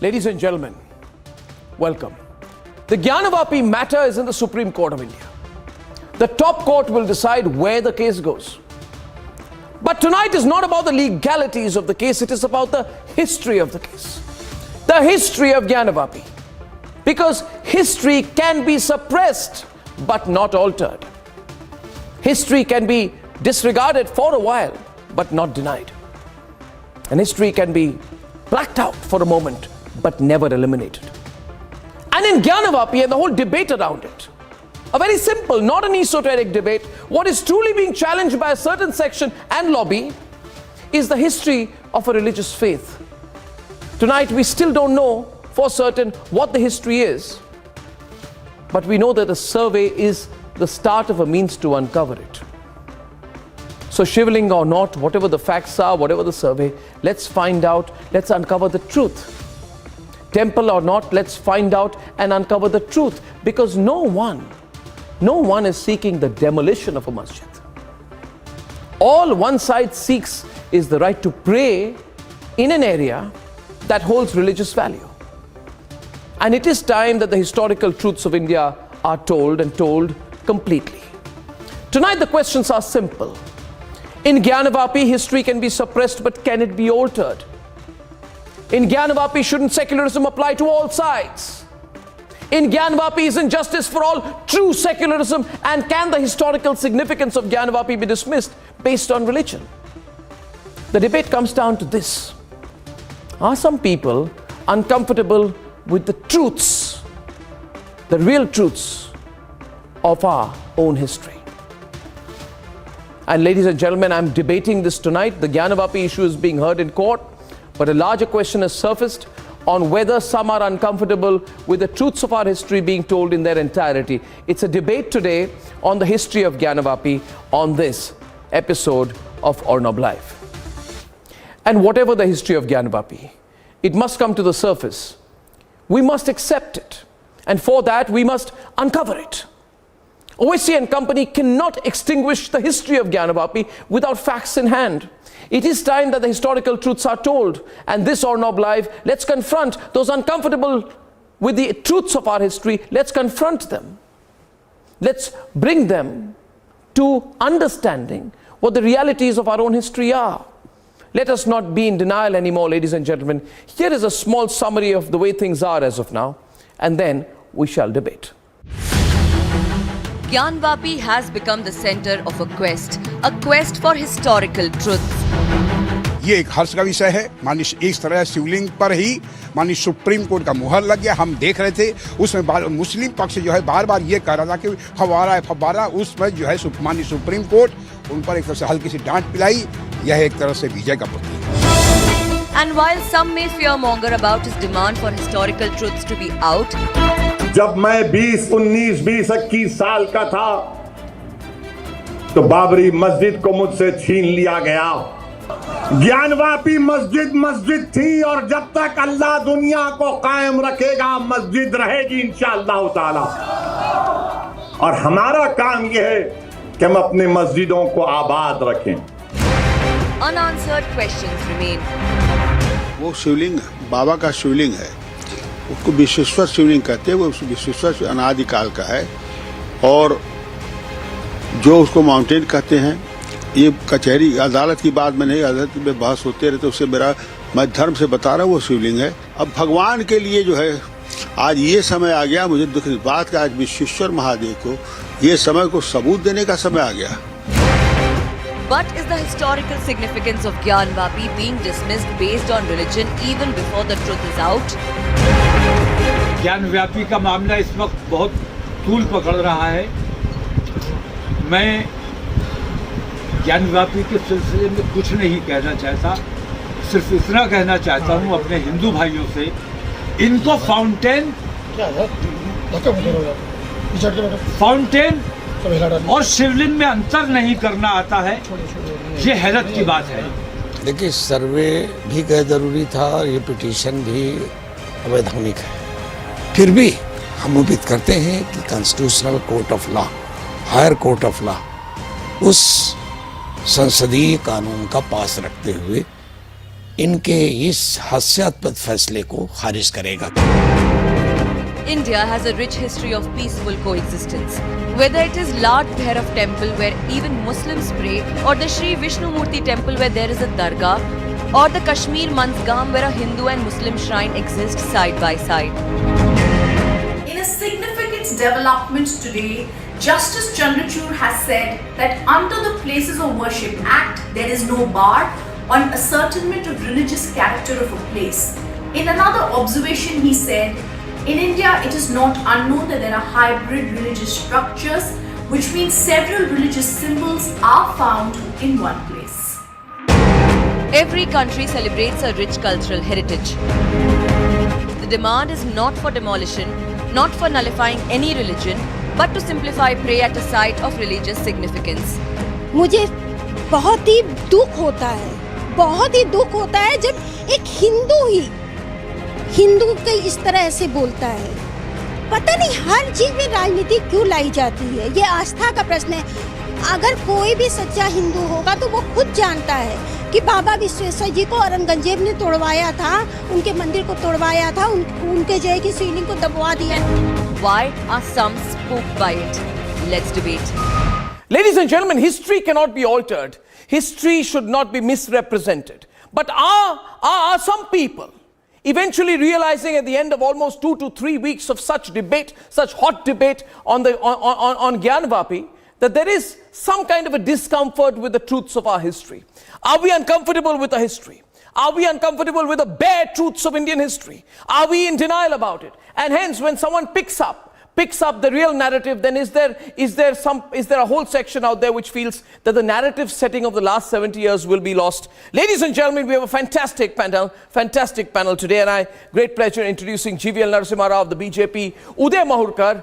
Ladies and gentlemen, welcome. The Gyanvapi matter is in the Supreme Court of India. The top court will decide where the case goes. But tonight is not about the legalities of the case, it is about the history of the case. The history of Gyanvapi. Because history can be suppressed but not altered. History can be disregarded for a while but not denied. And history can be blacked out for a moment but never eliminated. And in Gyanvapi and the whole debate around it, a very simple, not an esoteric debate, what is truly being challenged by a certain section and lobby is the history of a religious faith. Tonight we still don't know for certain what the history is, but we know that a survey is the start of a means to uncover it. So shivling or not, whatever the facts are, whatever the survey, let's find out, let's uncover the truth. Temple or not, let's find out and uncover the truth, because no one is seeking the demolition of a masjid. All one side seeks is the right to pray in an area that holds religious value. And it is time that the historical truths of India are told, and told completely. Tonight the questions are simple. In Gyanvapi, history can be suppressed, but can it be altered? In Gyanvapi, shouldn't secularism apply to all sides? In Gyanvapi, isn't justice for all true secularism? And can the historical significance of Gyanvapi be dismissed based on religion? The debate comes down to this. Are some people uncomfortable with the truths, the real truths of our own history? And ladies and gentlemen, I'm debating this tonight. The Gyanvapi issue is being heard in court, but a larger question has surfaced on whether some are uncomfortable with the truths of our history being told in their entirety. It's a debate today on the history of Gyanvapi on this episode of Arnab Live. And whatever the history of Gyanvapi, it must come to the surface. We must accept it. And for that, we must uncover it. OSC and company cannot extinguish the history of Gyanvapi without facts in hand. It is time that the historical truths are told. And this Arnab Live, let's confront those uncomfortable with the truths of our history. Let's confront them. Let's bring them to understanding what the realities of our own history are. Let us not be in denial anymore, ladies and gentlemen. Here is a small summary of the way things are as of now, and then we shall debate. Gyanvapi has become the center of a quest for historical truths. ये एक हर्ष का विषय है। माननीय इस तरह शिवलिंग पर ही माननीय सुप्रीम कोर्ट का मुहर लग गया। हम देख रहे थे उसमें मुस्लिम पक्ष जो है बार बार ये कह रहा था कि फव्वारा है फव्वारा, उसमें जो है माननीय सुप्रीम कोर्ट उन पर एक तरह से हल्की सी डांट पिलाई। यह एक तरह से विजय का प्रतीक है। And while some may fearmonger about his demand for historical truths to be out, जब मैं 20, 19, 20, 21 साल का था तो बाबरी मस्जिद को मुझसे छीन लिया गया। ज्ञानवापी मस्जिद थी और जब तक अल्लाह दुनिया को कायम रखेगा मस्जिद रहेगी इंशाअल्लाह ताला। और हमारा काम यह है कि हम अपने मस्जिदों को आबाद रखें। unanswered questions remain. वो शिवलिंग बाबा का शिवलिंग है, उसको विश्वेश्वर शिवलिंग कहते हैं। वो विश्वेश्वर अनादिकाल का है और जो उसको माउंटेन कहते हैं, ये कचहरी अदालत की बात में नहीं, अदालत में बहस होते रहते, उससे मैं धर्म से बता रहा हूँ वो शिवलिंग है। अब भगवान के लिए जो है आज ये समय आ गया, मुझे दुख इस बात का, आज विश्वेश्वर महादेव को ये समय को सबूत देने का समय आ गया। But is the historical significance of Gyanvapi being dismissed based on religion even before the truth is out? Gyanvapi का मामला इस वक्त बहुत तूल पकड़ रहा है। मैं ज्ञानव्यापी के सिलसिले में कुछ नहीं कहना चाहता, सिर्फ इतना कहना चाहता हूँ अपने हिंदू भाइयों से, इनको फाउंटेन और शिवलिंग में अंतर नहीं करना आता है, ये हैरत की बात है। देखिए, सर्वे भी गैर जरूरी था, ये पिटीशन भी अवैधानिक है। फिर भी हम उम्मीद करते हैं कि constitutional court of law, higher court of law, उस संसदीय कानून का पास रखते हुए इनके इस हास्यास्पद फैसले को खारिज करेगा। India has a rich history of peaceful coexistence. Whether it is Lord Bhairav temple where even Muslims pray, or the Sri Vishnu Murti temple where there is a dargah, or the Kashmir Manzgam where a Hindu and Muslim shrine exist side by side. In a significant development today, Justice Chandrachud has said that under the Places of Worship Act, there is no bar on ascertainment of religious character of a place. In another observation, he said, in India, it is not unknown that there are hybrid religious structures, which means several religious symbols are found in one place. Every country celebrates a rich cultural heritage. The demand is not for demolition, not for nullifying any religion, but to simplify pray at a site of religious significance. मुझे बहुत ही दुख होता है जब एक हिंदू के इस तरह से बोलता है। पता नहीं हर चीज में राजनीति क्यों लाई जाती है। ये आस्था का प्रश्न है। अगर कोई भी सच्चा हिंदू होगा तो वो खुद जानता है कि बाबा विश्वेश्वर जी को औरंगजेब ने तोड़वाया था, उनके मंदिर को तोड़वाया था, उनके जय की शिवलिंग को दबवा दिया। Why are some spooked by it? Let's debate. Ladies and gentlemen, history cannot be altered. History should not be misrepresented. But are some people eventually realizing at the end of almost 2 to 3 weeks of such debate, such hot debate on Gyanvapi, that there is some kind of a discomfort with the truths of our history? Are we uncomfortable with the history? Are we uncomfortable with the bare truths of Indian history? Are we in denial about it? And hence, when someone picks up the real narrative, then is there a whole section out there which feels that the narrative setting of the last 70 years will be lost? Ladies and gentlemen, we have a fantastic panel today, and I great pleasure introducing GVL Narasimha Rao of the BJP, Uday Mahurkar,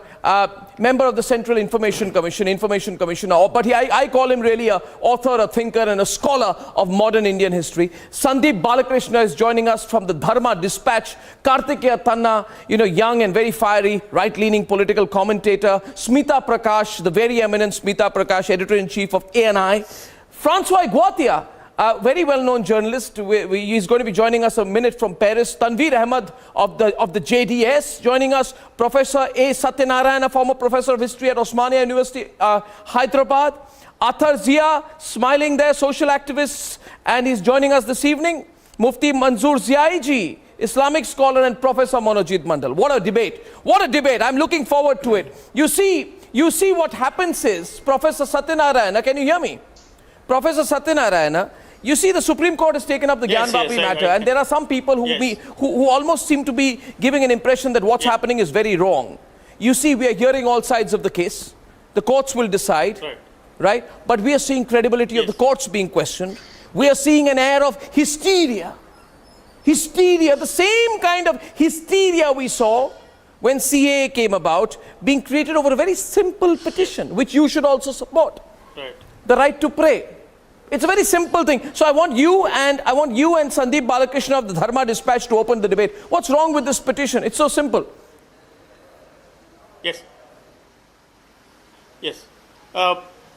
member of the Central Information Commissioner, but I call him really an author, a thinker, and a scholar of modern Indian history. Sandeep Balakrishna is joining us from the Dharma Dispatch. Kartikeya Tanna, young and very fiery, right-leaning political commentator. Smita Prakash, the very eminent Smita Prakash, editor-in-chief of ANI. Francois Guatia, a very well-known journalist. He's going to be joining us a minute from Paris. Tanveer Ahmed of the JDS joining us. Professor A. Satyanarayana, former professor of history at Osmania University, Hyderabad. Athar Zia, smiling there, social activists, and he's joining us this evening. Mufti Manzoor Ziai ji, Islamic scholar, and Professor Monojit Mandal. What a debate. What a debate. I'm looking forward to it. You see what happens is, Professor Satyanarayana, can you hear me? Professor Satyanarayana, you see the Supreme Court has taken up the Gyanvapi matter, and there are some people who almost seem to be giving an impression that what's happening is very wrong. You see, we are hearing all sides of the case. The courts will decide, right? But we are seeing credibility of the courts being questioned. We are seeing an air of hysteria. Hysteria, the same kind of hysteria we saw when CAA came about, being created over a very simple petition, which you should also support. The right to pray. It's a very simple thing. So I want you and Sandeep Balakrishna of the Dharma Dispatch to open the debate. What's wrong with this petition? It's so simple. Yes.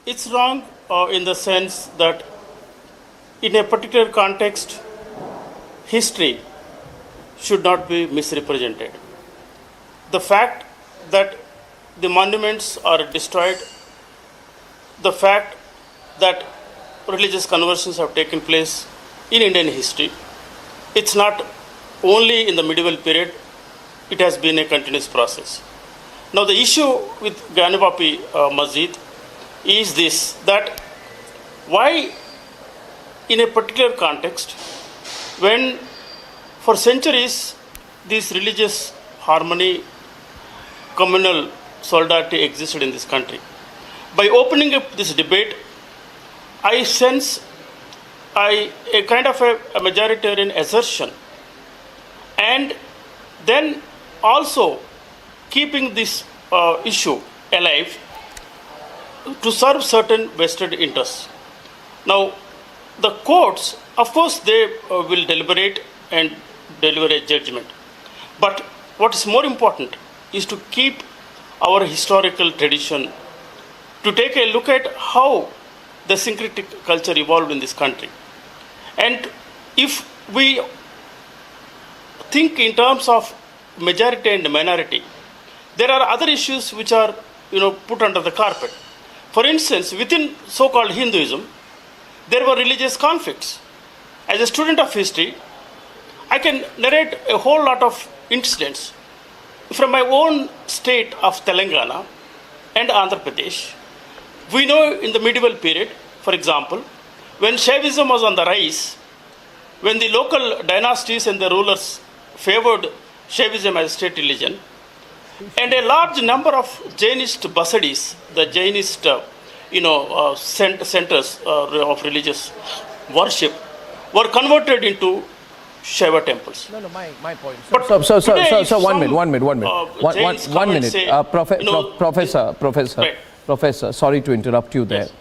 It's wrong in the sense that in a particular context, history should not be misrepresented. The fact that the monuments are destroyed, the fact that religious conversions have taken place in Indian history, it's not only in the medieval period, it has been a continuous process. Now the issue with Gyanvapi Masjid is this, that why in a particular context, when for centuries this religious harmony, communal solidarity existed in this country, by opening up this debate, I sense a kind of a majoritarian assertion, and then also keeping this issue alive to serve certain vested interests. Now, the courts, of course, they will deliberate and deliver a judgment. But what is more important is to keep our historical tradition, to take a look at how the syncretic culture evolved in this country. And if we think in terms of majority and minority, there are other issues which are, put under the carpet. For instance, within so-called Hinduism, there were religious conflicts. As a student of history, I can narrate a whole lot of incidents from my own state of Telangana and Andhra Pradesh. We know in the medieval period, for example, when Shaivism was on the rise, when the local dynasties and the rulers favored Shaivism as state religion, and a large number of Jainist basadis, the Jainist, centers of religious worship, were converted into Shaiva temples. No, my point. But So, today one minute. Jains come and say, Professor, sorry to interrupt you there. Yes.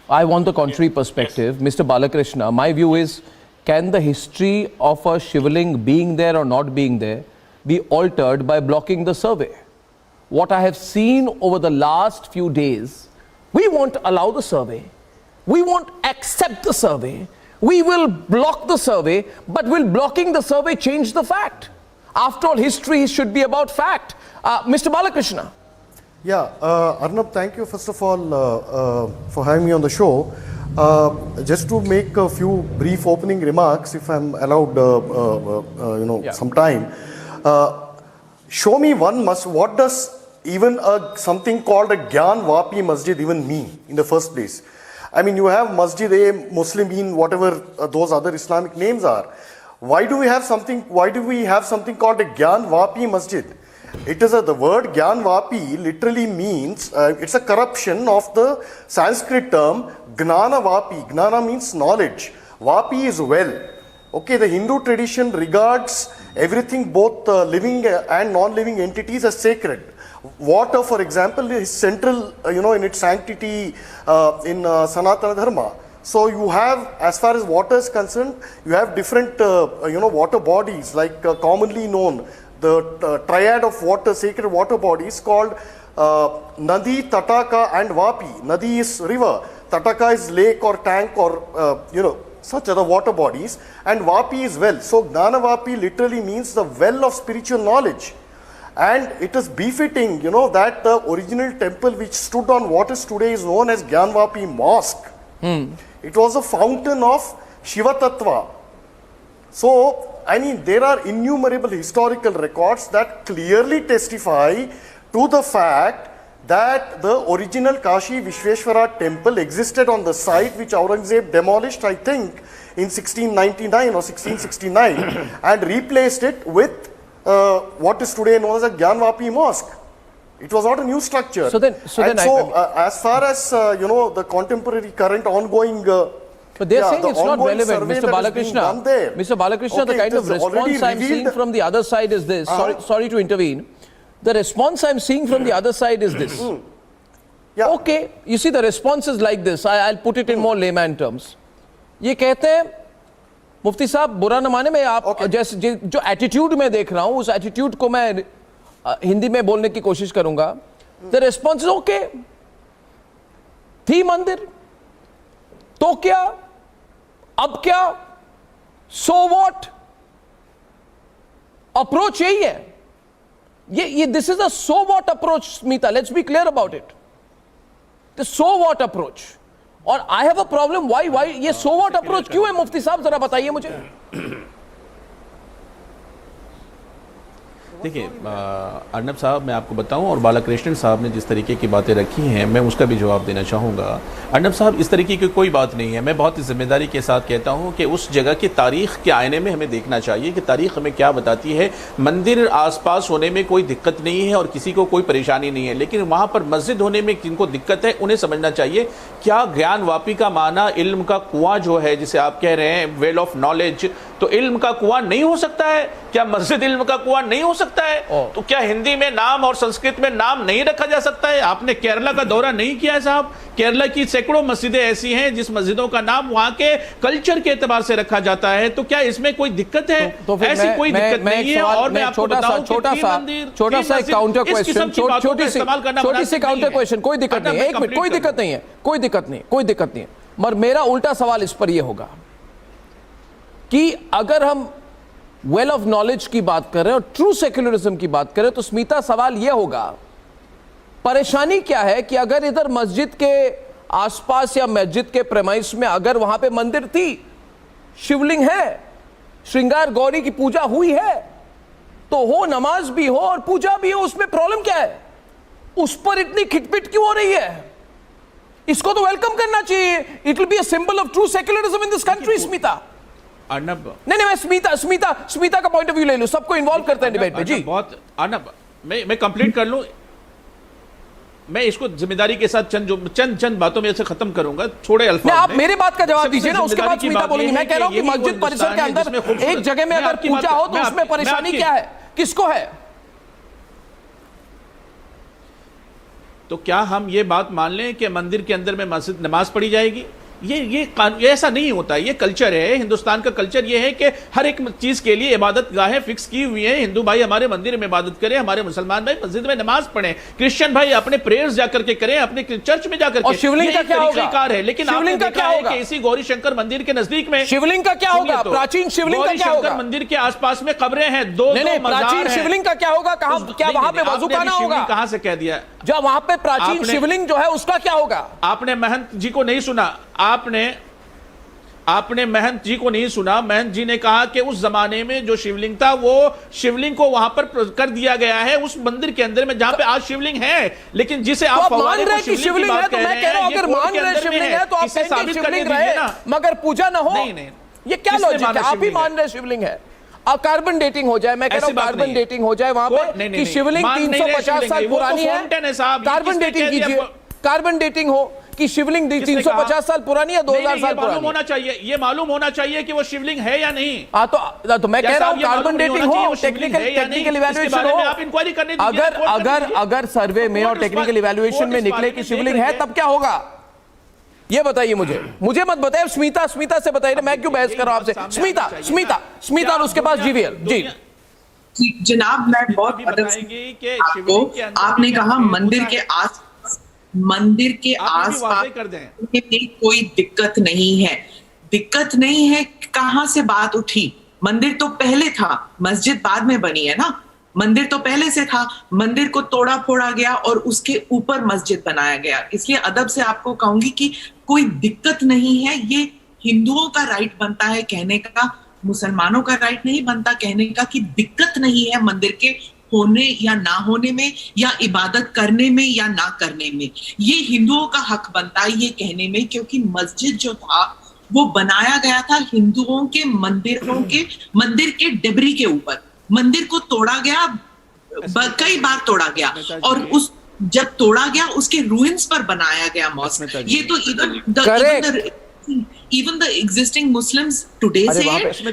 I want the contrary perspective. Mr. Balakrishna, my view is, can the history of a Shivling being there or not being there be altered by blocking the survey? What I have seen over the last few days, we won't allow the survey. We won't accept the survey. We will block the survey, but will blocking the survey change the fact? After all, history should be about fact. Mr. Balakrishna. Yeah, Arnab, thank you first of all for having me on the show. Just to make a few brief opening remarks, if I'm allowed, some time. Show me one what does even something called a Gyanvapi Masjid even mean in the first place? I mean, you have Masjid A, Muslimin, whatever those other Islamic names are. Why do we have something called a Gyanvapi Masjid? It is the word Gyanvapi literally means, it's a corruption of the Sanskrit term Gnanavapi. Gnana means knowledge. Vapi is well. Okay, the Hindu tradition regards everything, both living and non-living entities, as sacred. Water, for example, is central, in its sanctity in Sanatana Dharma. So you have, as far as water is concerned, you have different, water bodies, like commonly known, the triad of water, sacred water bodies called Nadi, Tataka and Vapi. Nadi is river, Tataka is lake or tank or, such other water bodies, and Vapi is well. So Gnanavapi literally means the well of spiritual knowledge. And it is befitting, that the original temple which stood on what is today is known as Gyanvapi Mosque. It was a fountain of Shiva Tattva. So, I mean, there are innumerable historical records that clearly testify to the fact that the original Kashi Vishveshwara temple existed on the site which Aurangzeb demolished, I think, in 1699 or 1669 and replaced it with what is today known as a Gyanvapi Mosque. It was not a new structure. As far as the contemporary, current, ongoing. But they're saying it's not relevant, Mr. Balakrishna. Mr. Balakrishna, the kind of response I'm seeing from the other side is this. Sorry to intervene. The response I'm seeing from the other side is this. Yeah. Okay, you see, the response is like this. I'll put it in more layman terms. ये कहते हैं, मुफ्ती साहब बुरा न माने, मैं आप जैसे जो एटीट्यूड में देख रहा हूं, उस एटीट्यूड को मैं हिंदी में बोलने की कोशिश करूंगा. द रिस्पॉन्स इज ओके, थी मंदिर तो क्या, अब क्या, सो व्हाट. अप्रोच यही है. ये this is a so what approach, Smita. Let's be clear about it. The so what approach. और I have a problem. Why ये सो व्हाट अप्रोच क्यों है, मुफ्ती साहब जरा बताइए मुझे. देखिए अर्नब साहब, मैं आपको बताऊं, और बालाकृष्णन साहब ने जिस तरीके की बातें रखी हैं मैं उसका भी जवाब देना चाहूँगा. अर्नब साहब, इस तरीके की कोई बात नहीं है. मैं बहुत जिम्मेदारी के साथ कहता हूं कि उस जगह की तारीख़ के आईने में हमें देखना चाहिए कि तारीख़ हमें क्या बताती है. मंदिर आसपास होने में कोई दिक्कत नहीं है और किसी को कोई परेशानी नहीं है, लेकिन वहाँ पर मस्जिद होने में जिनको दिक्कत है उन्हें समझना चाहिए. क्या ज्ञानवापी का माना इल्म का कुआं जो है, जिसे आप कह रहे हैं वेल ऑफ नॉलेज, तो इल्म का कुआं नहीं हो सकता है? क्या मस्जिद इल्म का कुआं नहीं हो सकता है? तो क्या हिंदी में नाम और संस्कृत में नाम नहीं रखा जा सकता है? आपने केरला का दौरा नहीं किया है साहब? केरला की सैकड़ों मस्जिदें ऐसी हैं जिस मस्जिदों का नाम वहां के कल्चर के एतबार से रखा जाता है. तो क्या इसमें कोई दिक्कत है? ऐसी कोई दिक्कत नहीं है. और मैं आपको बताऊं, छोटा सा काउंटर क्वेश्चन, छोटी सी काउंटर क्वेश्चन. कोई दिक्कत नहीं है, एक मिनट, कोई दिक्कत नहीं है, कोई दिक्कत नहीं है. मगर मेरा उल्टा सवाल इस पर यह होगा, कि अगर हम वेल ऑफ नॉलेज की बात करें और ट्रू सेक्युलरिज्म की बात करें तो स्मिता सवाल यह होगा, परेशानी क्या है कि अगर इधर मस्जिद के आसपास या मस्जिद के प्रेमाइस में अगर वहां पे मंदिर थी, शिवलिंग है, श्रृंगार गौरी की पूजा हुई है, तो हो नमाज भी हो और पूजा भी हो, उसमें प्रॉब्लम क्या है? उस पर इतनी खिटपिट क्यों हो रही है? इसको तो वेलकम करना चाहिए। It will be a symbol of true secularism in this country. Smita Arnab, नहीं मैं स्मिता का पॉइंट ऑफ व्यू ले लूं, सबको इन्वॉल्व करते हैं डिबेट में जी। बहुत अर्नब, मैं कंप्लीट कर लूं, मैं इसको जिम्मेदारी के साथ चंद बातों में से खत्म करूंगा, थोड़े अल्फाज। आप मेरे बात का जवाब दीजिए ना, उसके बाद स्मिता बोलेंगी। मैं कह रहा हूं कि मस्जिद परिसर के अंदर एक जगह में अगर पूजा हो तो उसमें परेशानी क्या है, किसको है? तो क्या हम ये बात मान लें कि मंदिर के अंदर में मस्जिद नमाज पढ़ी जाएगी? ये ऐसा नहीं होता। ये कल्चर है, हिंदुस्तान का कल्चर ये है कि हर एक चीज के लिए इबादत गाहें फिक्स की हुई हैं। हिंदू भाई हमारे मंदिर में इबादत करें, हमारे मुसलमान भाई मस्जिद में नमाज पढ़ें, क्रिश्चियन भाई अपने प्रेयर्स जाकर के करें, अपने चर्च में जाकर के। शिवलिंग का क्या होगा? है, लेकिन शिवलिंग का क्या होगा? इसी गौरी शंकर मंदिर के नजदीक में शिवलिंग का क्या होगा? प्राचीन शिवलिंग का क्या होगा? मंदिर के आसपास में कब्रें हैं, दो प्राचीन शिवलिंग का क्या होगा? क्या वहां पे वजूखाना होगा? कहां से कह दिया? जब वहां पे प्राचीन शिवलिंग जो है उसका क्या होगा? आपने महंत जी को नहीं सुना, आपने महंत जी को नहीं सुना। महंत जी ने कहा कि उस जमाने में जो शिवलिंग था वो शिवलिंग को वहां पर कर दिया गया है उस मंदिर के अंदर में जहां पे आज शिवलिंग है। लेकिन जिसे आप मान रहे कि शिवलिंग है, तो मैं कह रहा हूं अगर मान रहे शिवलिंग है तो आप कहेंगे शिवलिंग रहे मगर पूजा ना हो। नहीं, ये क्या लॉजिक है? आप ही मान रहे शिवलिंग है, अब कार्बन डेटिंग हो जाए, मैं कह रहा हूं कार्बन डेटिंग हो जाए वहां पे कि शिवलिंग 350 साल पुरानी है, कार्बन डेटिंग कीजिए, कार्बन डेटिंग हो कि शिवलिंग 350 साल पुरानी है, 2000 साल पुरानी। मालूम होना चाहिए, ये मालूम होना चाहिए कि वो शिवलिंग है या नहीं। तो मैं कह रहा हूं कार्बन डेटिंग हो, टेक्निकल इवैल्यूएशन हो। आप इंक्वायरी करने दीजिए। अगर सर्वे में और टेक्निकल इवैल्यूएशन में निकले कि शिवलिंग है, तब क्या होगा? ये बताइए मुझे मत बताइए। स्मिता से बताइए, मैं क्यों बहस कर रहा हूं आपसे? स्मिता और उसके पास जीवीएल जी। जनाब, मैं बहुत आपको, आपने कहा मंदिर के आसपास कोई दिक्कत नहीं है। कहां से बात उठी? मंदिर तो पहले था, मस्जिद बाद में बनी है ना। मंदिर तो पहले से था, मंदिर को तोड़ा फोड़ा गया और उसके ऊपर मस्जिद बनाया गया। इसलिए अदब से आपको कहूंगी कि कोई दिक्कत नहीं है। ये हिंदुओं का राइट बनता है कहने का, मुसलमानों का राइट नहीं बनता कहने का कि दिक्कत नहीं है मंदिर के होने या ना होने में, या इबादत करने में या ना करने में। ये हिंदुओं का हक बनता है ये कहने में, क्योंकि मस्जिद जो था वो बनाया गया था हिंदुओं के मंदिर के डिबरी के ऊपर। मंदिर को तोड़ा गया, कई बार तोड़ा गया, और जब तोड़ा गया उसके रूइंस पर बनाया गया मॉस्क। ये तो even the existing Muslims today say it.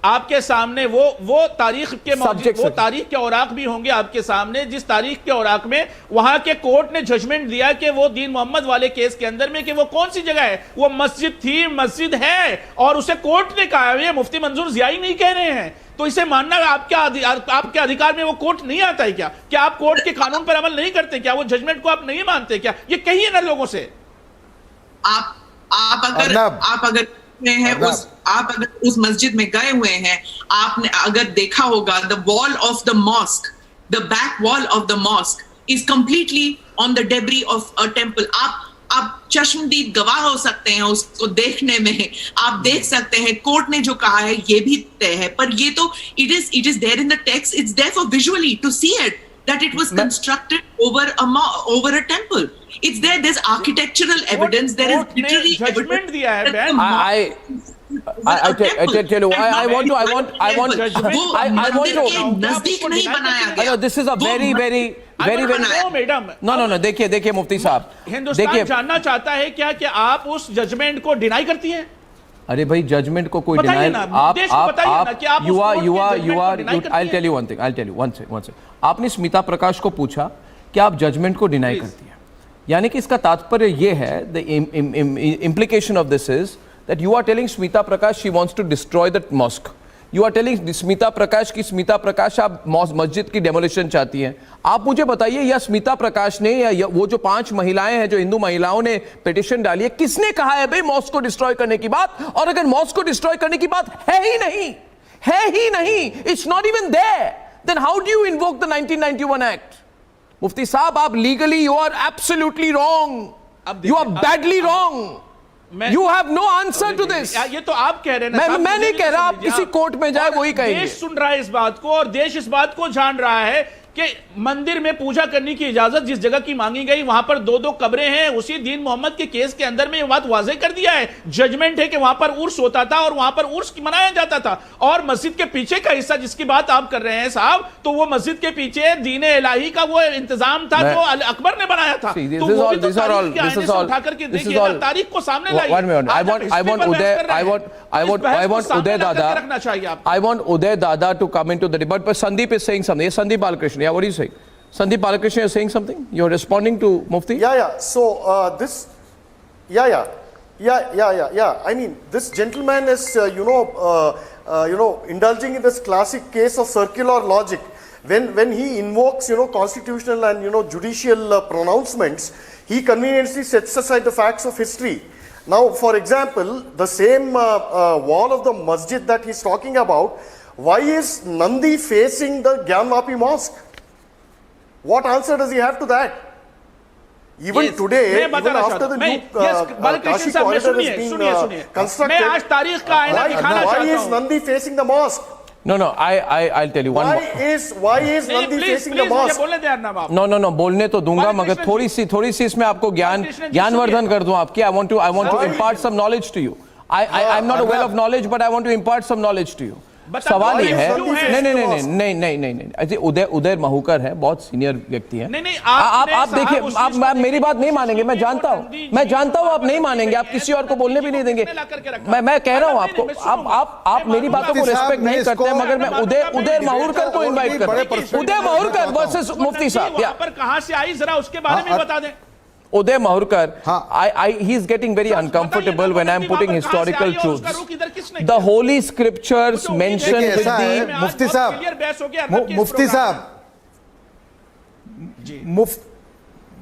आपके सामने वो तारीख के वो तारीख के औराक भी होंगे आपके सामने, जिस तारीख के औराक में वहां के कोर्ट ने जजमेंट दिया कि वो दीन मोहम्मद वाले केस के अंदर में कि वो कौन सी जगह है, वो मस्जिद थी, मस्जिद है, और उसे कोर्ट ने कहा। ये मुफ्ती मंजूर ज़ियाई नहीं कह रहे हैं, तो इसे मानना आपके अधिकार में वो कोर्ट नहीं आता है क्या? क्या आप कोर्ट के कानून पर अमल नहीं करते क्या? वो जजमेंट को आप नहीं मानते क्या? ये कहिए ना लोगों से। आप अगर उस मस्जिद में गए हुए हैं, आपने अगर देखा होगा the wall of the mosque, the back wall of the mosque is completely on the debris of a temple. आप चश्मदीद गवाह हो सकते हैं उसको देखने में, आप देख सकते हैं कोर्ट ने जो कहा है ये भी तय है, पर ये तो it is there in the text, it's there for visually to see it that it was constructed over a temple. It's there. There's architectural evidence. There is literary evidence. I tell you, I want to. नजदीक नहीं बनाया गया. This is a very. No. देखिए मुफ्ती साहब, हिंदुस्तान जानना चाहता है क्या कि आप उस जजमेंट को डिनाई करती हैं? अरे भाई, जजमेंट को कोई डिनाई, आप you are I'll tell you one thing. One second. आपने स्मिता प्रकाश को पूछा कि आप जजमेंट को डिनाई करती हैं, यानी कि इसका तात्पर्य ये है, the implication of this is that you are telling Smita Prakash she wants to destroy that mosque, you are telling Smita Prakash की स्मिता प्रकाश आप मस्जिद की डेमोलिशन चाहती हैं। आप मुझे बताइए, या स्मिता प्रकाश ने या वो जो 5 महिलाएं हैं, जो हिंदू महिलाओं ने पिटिशन डाली है, किसने कहा है भाई मॉस्क को डिस्ट्रॉय करने की बात? और अगर मॉस्क को डिस्ट्रॉय करने की बात है ही नहीं, it's not even there, then how do you invoke the 1991 act? Mufti साहब, आप legally you are absolutely wrong, you are badly wrong, You have no answer to this. ये तो आप कह रहे हैं ना, मैं नहीं कह रहा, आप किसी कोर्ट में जाए वही कहेंगे। देश सुन रहा है इस बात को, और देश इस बात को जान रहा है कि मंदिर में पूजा करने की इजाजत जिस जगह की मांगी गई वहां पर 2 कब्रें हैं। उसी दीन मोहम्मद के केस के अंदर में ये बात वाज़ेह कर दिया है, जजमेंट है कि वहां पर उर्स होता था और वहां पर उर्स मनाया जाता था। और मस्जिद के पीछे का हिस्सा जिसकी बात आप कर रहे हैं साहब, तो वो मस्जिद के पीछे दीन इलाही का वो इंतजाम था जो अकबर ने बनाया था। तारीख को सामने लाइए। I want Uday Dada to come into the debate, but Sandeep is saying something. Yes, Sandeep Balakrishnan. Yeah, what are you saying? Sandeep Balakrishnan, you're saying something? You're responding to Mufti? Yeah. So I mean, this gentleman is, indulging in this classic case of circular logic. When he invokes, constitutional and, judicial pronouncements, he conveniently sets aside the facts of history. Now, for example, the same wall of the masjid that he's talking about, why is Nandi facing the Gyanvapi mosque? What answer does he have to that? Even today, even after the new Kashi corridor is being constructed, why is Nandi facing the mosque? No, I'll tell you. Why is Nandi facing the mosque? No, बोलने तो दूंगा, मगर थोड़ी सी इसमें आपको ज्ञानवर्धन कर दूं आपकी. I want to impart some knowledge to you. I'm not a well of knowledge, but I want to impart some knowledge to you. सवाल ये है, नहीं, उदय महूकर है, बहुत सीनियर व्यक्ति हैं। आप देखिए, आप मेरी बात नहीं मानेंगे, मैं जानता हूँ आप नहीं मानेंगे, आप किसी और को बोलने भी नहीं देंगे। मैं कह रहा हूँ आपको, आप मेरी बातों को रिस्पेक्ट नहीं करते, मगर मैं उदय महूरकर को इन्वाइट कर रहा हूँ। उदय महूरकर वर्सेस मुफ्ती साहब, कहां से आई जरा उसके बारे में बता दें। Uday Mahurkar, he is getting very uncomfortable when I am putting historical truths. The holy scriptures mention with the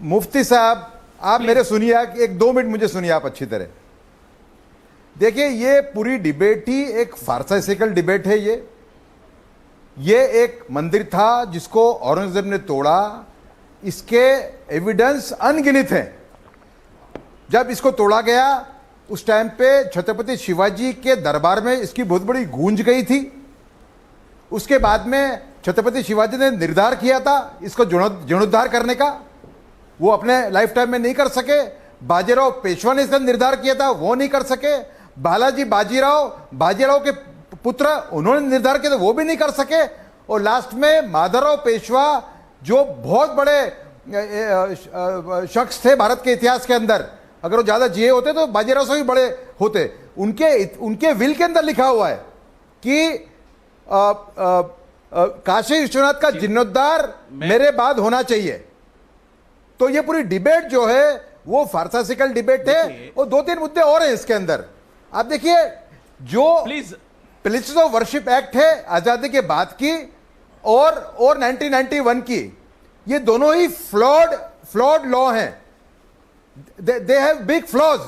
मुफ्ती साहब, आप मेरे सुनिए, 1-2 मिनट मुझे सुनिए आप अच्छी तरह। देखिए, ये पूरी डिबेट ही एक फारसाइकल डिबेट है। ये एक मंदिर था जिसको औरंगजेब ने तोड़ा, इसके एविडेंस अनगिनत हैं। जब इसको तोड़ा गया उस टाइम पे छत्रपति शिवाजी के दरबार में इसकी बहुत बड़ी गूंज गई थी। उसके बाद में छत्रपति शिवाजी ने निर्धार किया था इसको जीर्णोद्धार करने का, वो अपने लाइफ टाइम में नहीं कर सके। बाजीराव पेशवा ने इसका निर्धार किया था, वो नहीं कर सके। बालाजी बाजीराव के पुत्र, उन्होंने निर्धार किया था, वो भी नहीं कर सके। और लास्ट में माधवराव पेशवा, जो बहुत बड़े शख्स थे भारत के इतिहास के अंदर, अगर वो ज्यादा जिए होते तो बाजीराव से भी बड़े होते, उनके विल के अंदर लिखा हुआ है कि काशी विश्वनाथ का जीर्णोद्धार मेरे बाद होना चाहिए। तो ये पूरी डिबेट जो है वो फारसाइकल डिबेट है। और 2-3 मुद्दे और हैं इसके अंदर। आप देखिए, जो प्लेसेस ऑफ वर्शिप एक्ट है आजादी के बाद की और 1991 की, ये दोनों ही फ्लॉड लॉ हैं। They have big flaws.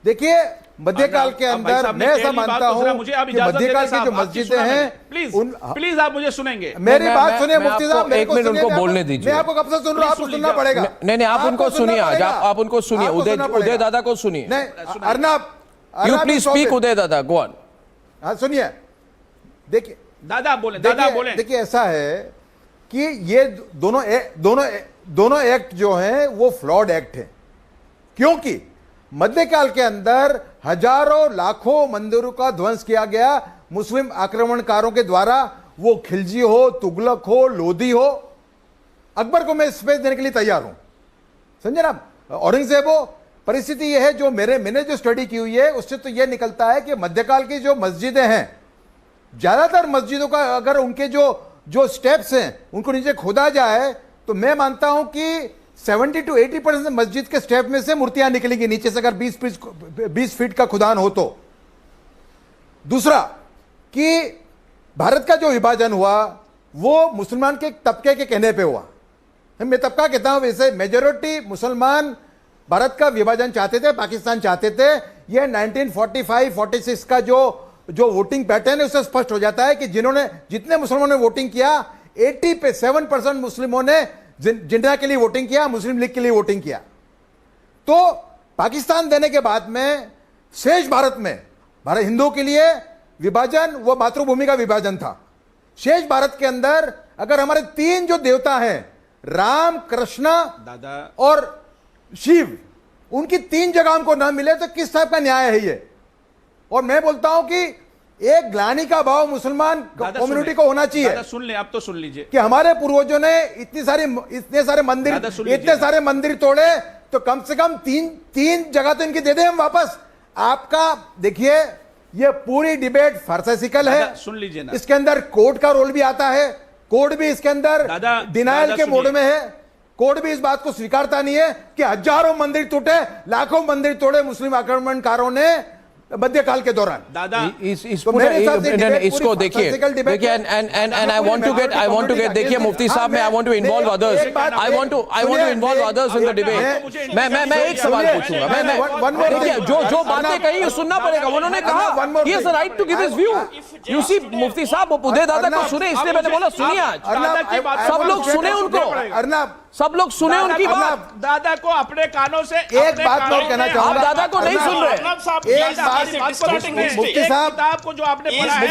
देखिए, मध्यकाल के अंदर मैं ऐसा मानता हूं कि मध्यकाल की जो मस्जिदें हैं, प्लीज आप मुझे सुनेंगे, मेरी बात सुनिए मुफ्ती साहब, एक मिनट उनको बोलने दीजिए। मैं आपको कब से सुन रहा हूं, आपको सुनना पड़ेगा। नहीं, आप उनको सुनिए, आप उनको सुनिए, उदय दादा को सुनिए। नहीं, अर्नब, यू प्लीज स्पीक, उदय दादा, गो ऑन। हाँ, सुनिए, देखिए दादा बोले। देखिए, ऐसा है कि ये दोनों एक्ट जो हैं वो फ्लॉड एक्ट हैं, क्योंकि मध्यकाल के अंदर हजारों लाखों मंदिरों का ध्वंस किया गया मुस्लिम आक्रमणकारों के द्वारा। वो खिलजी हो, तुगलक हो, लोधी हो, अकबर को मैं स्पेस देने के लिए तैयार हूं, समझे ना, औरंगजेब हो। परिस्थिति यह है, जो मैंने जो स्टडी की हुई है उससे तो यह निकलता है कि मध्यकाल की जो मस्जिदें हैं, ज्यादातर मस्जिदों का अगर उनके जो स्टेप्स हैं उनको नीचे खोदा जाए तो मैं मानता हूं कि 70 to 80% मस्जिद के स्टेप में से मूर्तियां निकलेंगी नीचे से, अगर 20 फीट का खुदान हो तो। दूसरा कि भारत का जो विभाजन हुआ वो मुसलमान के तबके के कहने पे हुआ। मैं तबका कहता हूं, वैसे मेजॉरिटी मुसलमान भारत का विभाजन चाहते थे, पाकिस्तान चाहते थे। ये 1945-46 का जो वोटिंग पैटर्न है उससे स्पष्ट हो जाता है कि जितने मुसलमानों ने वोटिंग किया 87% मुस्लिमों ने जिन्ना के लिए वोटिंग किया, मुस्लिम लीग के लिए वोटिंग किया। तो पाकिस्तान देने के बाद में शेष भारत में भारत हिंदुओं के लिए विभाजन वो मातृभूमि का विभाजन था। शेष भारत के अंदर अगर हमारे 3 जो देवता हैं, राम, कृष्ण और शिव, उनकी 3 जगह हमको ना मिले तो किस टाइप का न्याय है ये? और मैं बोलता हूं कि एक ग्लानि का भाव मुसलमान कम्युनिटी को होना चाहिए। सुन ले, आप तो सुन लीजिए कि हमारे पूर्वजों ने इतने सारे मंदिर तोड़े, तो कम से कम 3 जगह तो इनकी दे दें हम वापस। आपका देखिए ये पूरी डिबेट फार्साइकल है। सुन लीजिए ना, इसके अंदर कोर्ट का रोल भी आता है। कोर्ट भी इसके अंदर डिनायल के मोड में है। कोर्ट भी इस बात को स्वीकारता नहीं है कि हजारों मंदिर टूटे, लाखों मंदिर तोड़े मुस्लिम आक्रमणकारों ने मध्यकाल के दौरान। इसको देखिए and I want to get देखिए मुफ्ती साहब, मैं I want to involve others, I want to involve others in the debate. मैं एक सवाल पूछूंगा, मैं देखिए जो बातें कही सुनना पड़ेगा। उन्होंने कहा he has the right to give his view. You see Mufti साहब उदय दादा को सुने, इसलिए मैंने बोला सुनिए, आज सब लोग सुने उनको, अर्नब सब लोग सुने उनकी बात। दादा को अपने कानों से एक बात मैं कहना चाहूंगा, आप दादा को नहीं सुन रहे। एक बात मुफ्ती साहब, किताब को जो आपने पढ़ा है,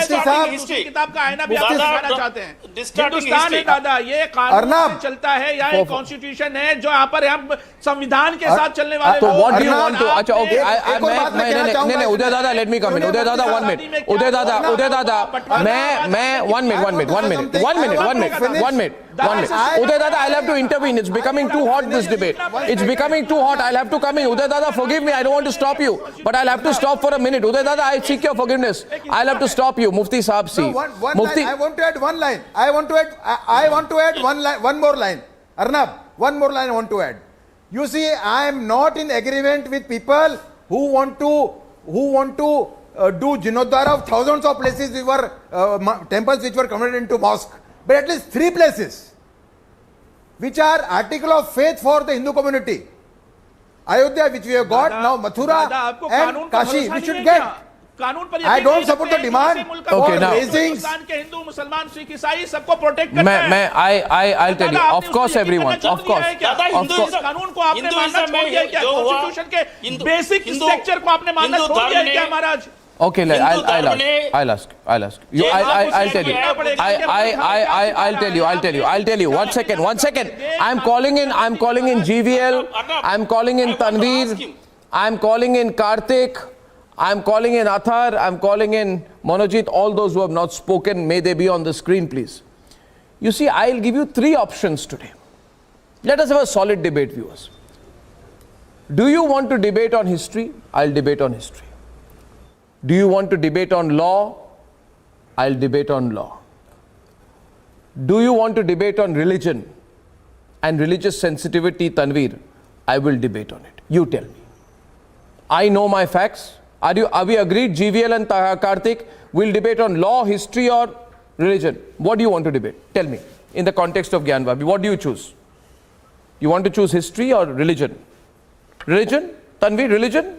दूसरी किताब का आईना भी आप दिखाना चाहते हैं। हिंदुस्तान है दादा, ये कानून चलता है या ये कॉन्स्टिट्यूशन है जो यहाँ पर हम संविधान के साथ चलने वाले तो what do you want to? अच्छा ओके, नहीं उदय दादा, लेट मी कम इन। उदय दादा 1 मिनट, उदय दादा मैं 1 मिनट उदय दादा, I'll have to intervene. It's becoming too hot, this debate. It's becoming too hot. I'll have to come in. Uday Dada, forgive me. I don't want to stop you, but I'll have to stop for a minute. Uday Dada, I seek your forgiveness. I'll have to stop you. Mufti Saab, see. Mufti, I want to add one line. I want to add one more line. Arnab, one more line I want to add. You see, I am not in agreement with people who want to do Jinodwara of thousands of places which were temples which were converted into mosque. But at least 3 places which are article of faith for the Hindu community. Ayodhya, which we have got, now Mathura and Kashi, we should get. I don't support the demand for raising. Hindu, मुसलमान, सिख, ईसाई सबको protect करना है। I'll tell you, of course everyone, of course. कानून को आपने मानना छोड़ दिया क्या? कॉन्स्टिट्यूशन के बेसिक स्ट्रक्चर को आपने मानना छोड़ दिया क्या महाराज? Okay, I'll ask you. I'll tell you. I'll tell you. 1 second. I'm calling in GVL. I'm calling in Tanveer. I'm calling in Karthik. I'm calling in Athar. I'm calling in Monojit. All those who have not spoken, may they be on the screen, please. You see, I'll give you 3 options today. Let us have a solid debate, viewers. Do you want to debate on history? I'll debate on history. Do you want to debate on law? I'll debate on law. Do you want to debate on religion and religious sensitivity, Tanveer? I will debate on it. You tell me. I know my facts. Are we agreed? GVL and Karthik will debate on law, history or religion. What do you want to debate? Tell me. In the context of Gyanvapi, what do you choose? You want to choose history or religion? Religion? Tanveer, religion?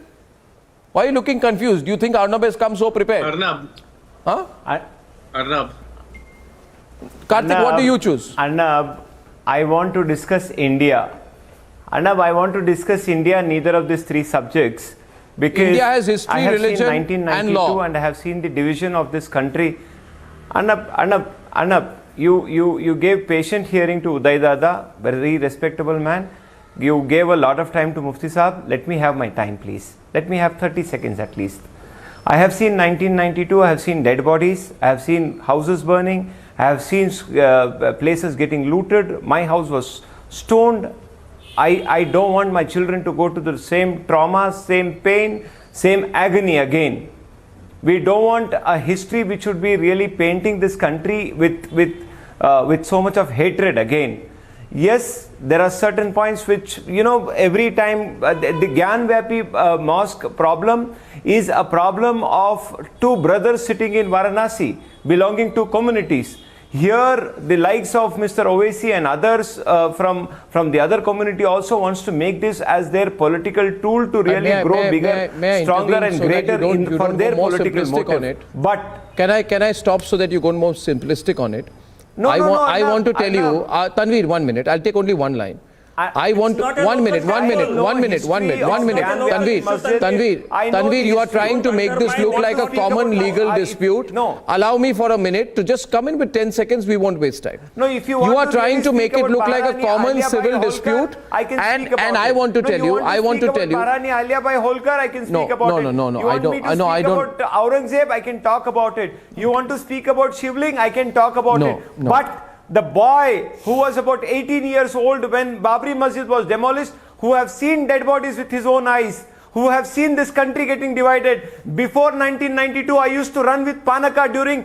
Why are you looking confused? Do you think Arnab has come so prepared? Arnab. Huh? Arnab. Karthik, what do you choose? Arnab, I want to discuss India. Arnab, I want to discuss India, neither of these 3 subjects. Because India has history, I have religion, seen 1992 and law. And I have seen the division of this country. Arnab, you gave patient hearing to Uday Dada, very respectable man. You gave a lot of time to Mufti Saab. Let me have my time, please. Let me have 30 seconds at least. I have seen 1992, I have seen dead bodies, I have seen houses burning, I have seen places getting looted. My house was stoned. I don't want my children to go to the same trauma, same pain, same agony again. We don't want a history which should be really painting this country with so much of hatred again. Yes, there are certain points which, you know, every time the Gyanvapi mosque problem is a problem of two brothers sitting in Varanasi belonging to communities. Here, the likes of Mr. Owaisi and others from the other community also wants to make this as their political tool to really grow bigger, stronger and greater for their political motive. But can I stop so that you go more simplistic on it? No, I want to tell you, Tanveer, 1 minute. I'll take only one line. I want to, one minute, Tanveer, you are trying to make this look like a common legal dispute. No. Allow me for a minute to just come in with 10 seconds, we won't waste time. No, if you are trying to make it look like a common civil dispute, and I want to tell you, Parani Alia by Holkar, I can speak about it. No, I don't. About Aurangzeb, I can talk about it. You want to speak about Shivling, I can talk about it. But the boy who was about 18 years old when Babri Masjid was demolished, who have seen dead bodies with his own eyes, who have seen this country getting divided. Before 1992, I used to run with Panaka during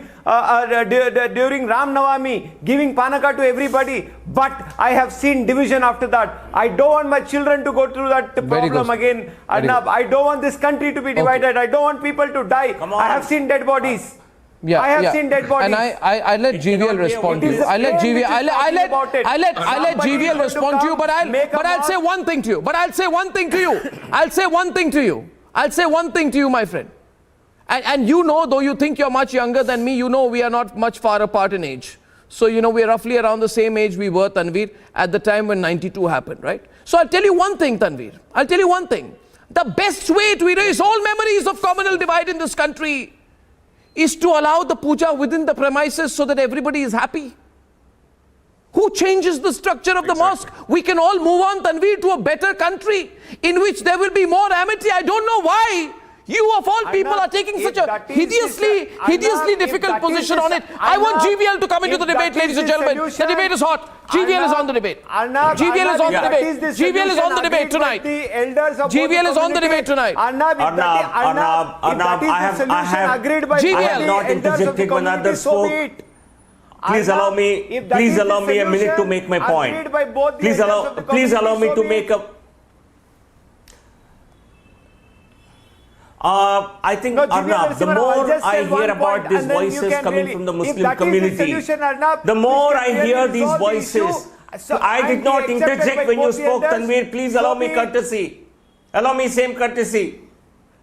Ram Navami, giving Panaka to everybody. But I have seen division after that. I don't want my children to go through that problem again. Arnab, I don't want this country to be divided. I don't want people to die. I have seen dead bodies. I have seen dead bodies. And I let GVL respond to you. I let GVL respond to you, but I'll say one thing to you. I'll say one thing to you, my friend. And you know, though you think you're much younger than me, you know we are not much far apart in age. So, you know, we're roughly around the same age we were, Tanveer, at the time when 92 happened, right? So I'll tell you one thing, Tanveer. I'll tell you one thing. The best way to erase all memories of communal divide in this country is to allow the puja within the premises so that everybody is happy. Who changes the structure of the mosque? We can all move on, Tanveer, to a better country in which there will be more amity. I don't know why you of all people are taking such a hideously difficult position on it. I want GVL to come into the debate, ladies and gentlemen. The debate is hot. GVL is on the debate. GVL is on the debate. GVL is on the debate tonight. GVL is on the debate tonight. Arnab, I have not interjected when others spoke. Please allow me a minute to make my point. Please allow me to make a... I think, Arnab, the more I hear about these voices coming from the Muslim community, the more I hear these voices. I did not interject when you spoke, Tanveer. Please allow me courtesy. Allow me same courtesy.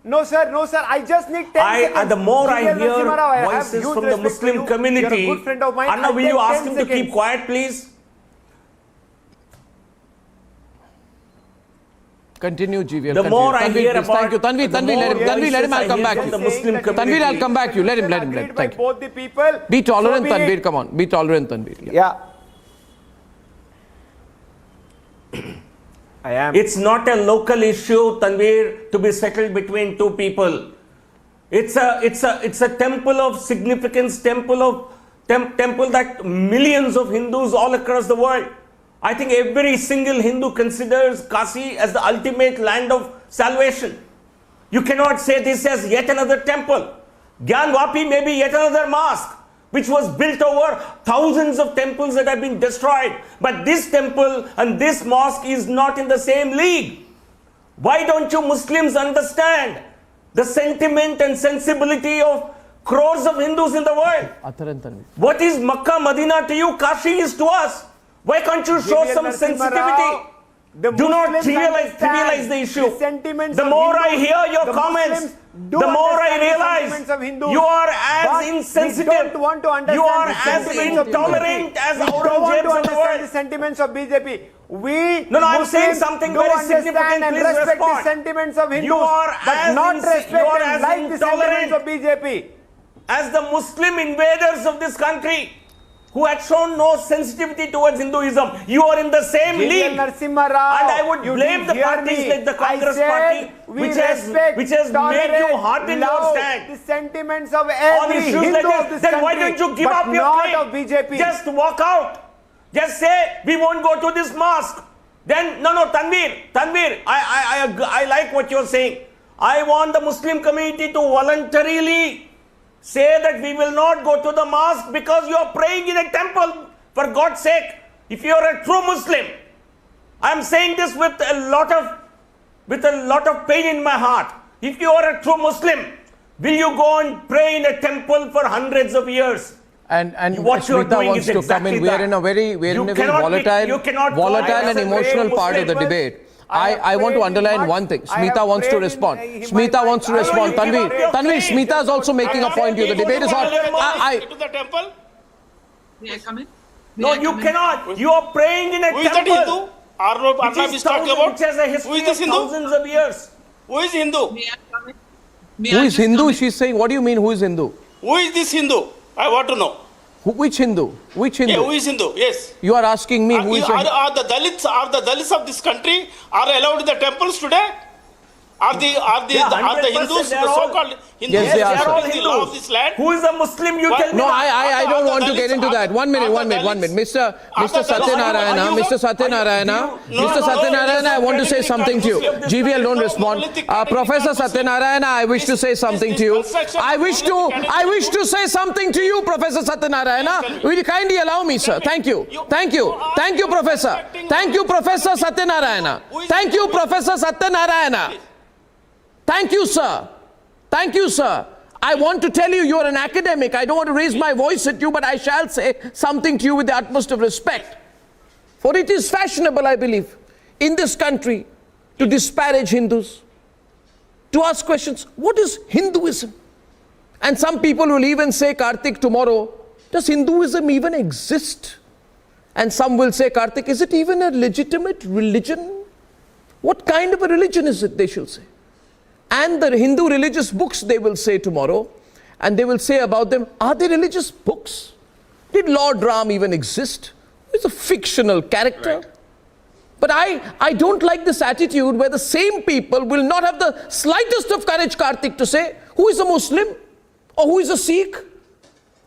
No, sir. I just need 10 seconds. The more I hear voices from the Muslim community, Arnab, will you ask him to keep quiet, please? Continue, GVL. The more I hear about... Thank you. Tanveer, let him. I'll come back to you. Tanveer, I'll come back to you. Let him. Thank you. Both the people. Be tolerant, Tanveer. Come on. Be tolerant, Tanveer. Yeah. I am. It's not a local issue, Tanveer, to be settled between two people. It's a temple of significance, temple that millions of Hindus all across the world. I think every single Hindu considers Kashi as the ultimate land of salvation. You cannot say this as yet another temple. Gyanvapi may be yet another mosque, which was built over thousands of temples that have been destroyed. But this temple and this mosque is not in the same league. Why don't you Muslims understand the sentiment and sensibility of crores of Hindus in the world? What is Makkah, Medina to you? Kashi is to us. Why can't you show some sensitivity? Do not trivialize the issue. The more I hear your comments, the more I realize you are as insensitive, you are as intolerant as Aurangzeb of the world. The sentiments of BJP. I'm saying something very significant. And please respect respond. the sentiments of Hindus, You are but as not respect and like the sentiments of intolerant BJP. as the Muslim invaders of this country, who had shown no sensitivity towards Hinduism. You are in the same league. And I would blame the parties like the Congress party, which has made you harden your stand the sentiments of every issues Hindu like of this Then country, why don't you give up your not claim? of BJP. Just walk out. Just say, we won't go to this mosque. Then, Tanveer, I like what you're saying. I want the Muslim community to voluntarily say that we will not go to the mosque because you are praying in a temple. For God's sake, If you are a true Muslim, I am saying this with a lot of pain in my heart. If you are a true Muslim, will you go and pray in a temple for hundreds of years? And what you are Smita doing wants is to exactly come in. We are in a very volatile and emotional part of the debate. I want to underline one thing. Smita wants to respond. Smita wants to respond. Tanvir, Smita is also making a point here. The debate is on. To the temple? May I come in? No, you cannot. You are praying in a Who is that temple. Hindu? Arnab is talking about. Which has a history of thousands of years. Who is Hindu? May I come in? Who is Hindu? She's saying, what do you mean, who is Hindu? Who is this Hindu? I want to know. Which Hindu? Which Hindu? Yeah, who is Hindu? Yes. You are asking me who is Hindu? Are the Dalits of this country are allowed in the temples today? Are the Hindus, the so-called Hindus, Yes, they are, following the law of this land? Who is a Muslim? You tell me. No, I don't want to get into that. One minute. Mr. Satyanarayana, I want to say something to you. GVL, don't respond. Professor Satyanarayana, I wish to say something to you. I wish to say something to you, Professor Satyanarayana. Will you kindly allow me, sir? Thank you, Professor. Thank you, Professor Satyanarayana. Thank you, Professor Satyanarayana. Thank you, sir. I want to tell you, you are an academic. I don't want to raise my voice at you, but I shall say something to you with the utmost of respect. For it is fashionable, I believe, in this country to disparage Hindus, to ask questions, what is Hinduism? And some people will even say, Karthik, tomorrow, does Hinduism even exist? And some will say, Karthik, is it even a legitimate religion? What kind of a religion is it, they shall say. And the Hindu religious books, they will say tomorrow, and they will say about them, are they religious books? Did Lord Ram even exist? He's a fictional character. Right. But I don't like this attitude where the same people will not have the slightest of courage, Karthik, to say who is a Muslim, or who is a Sikh,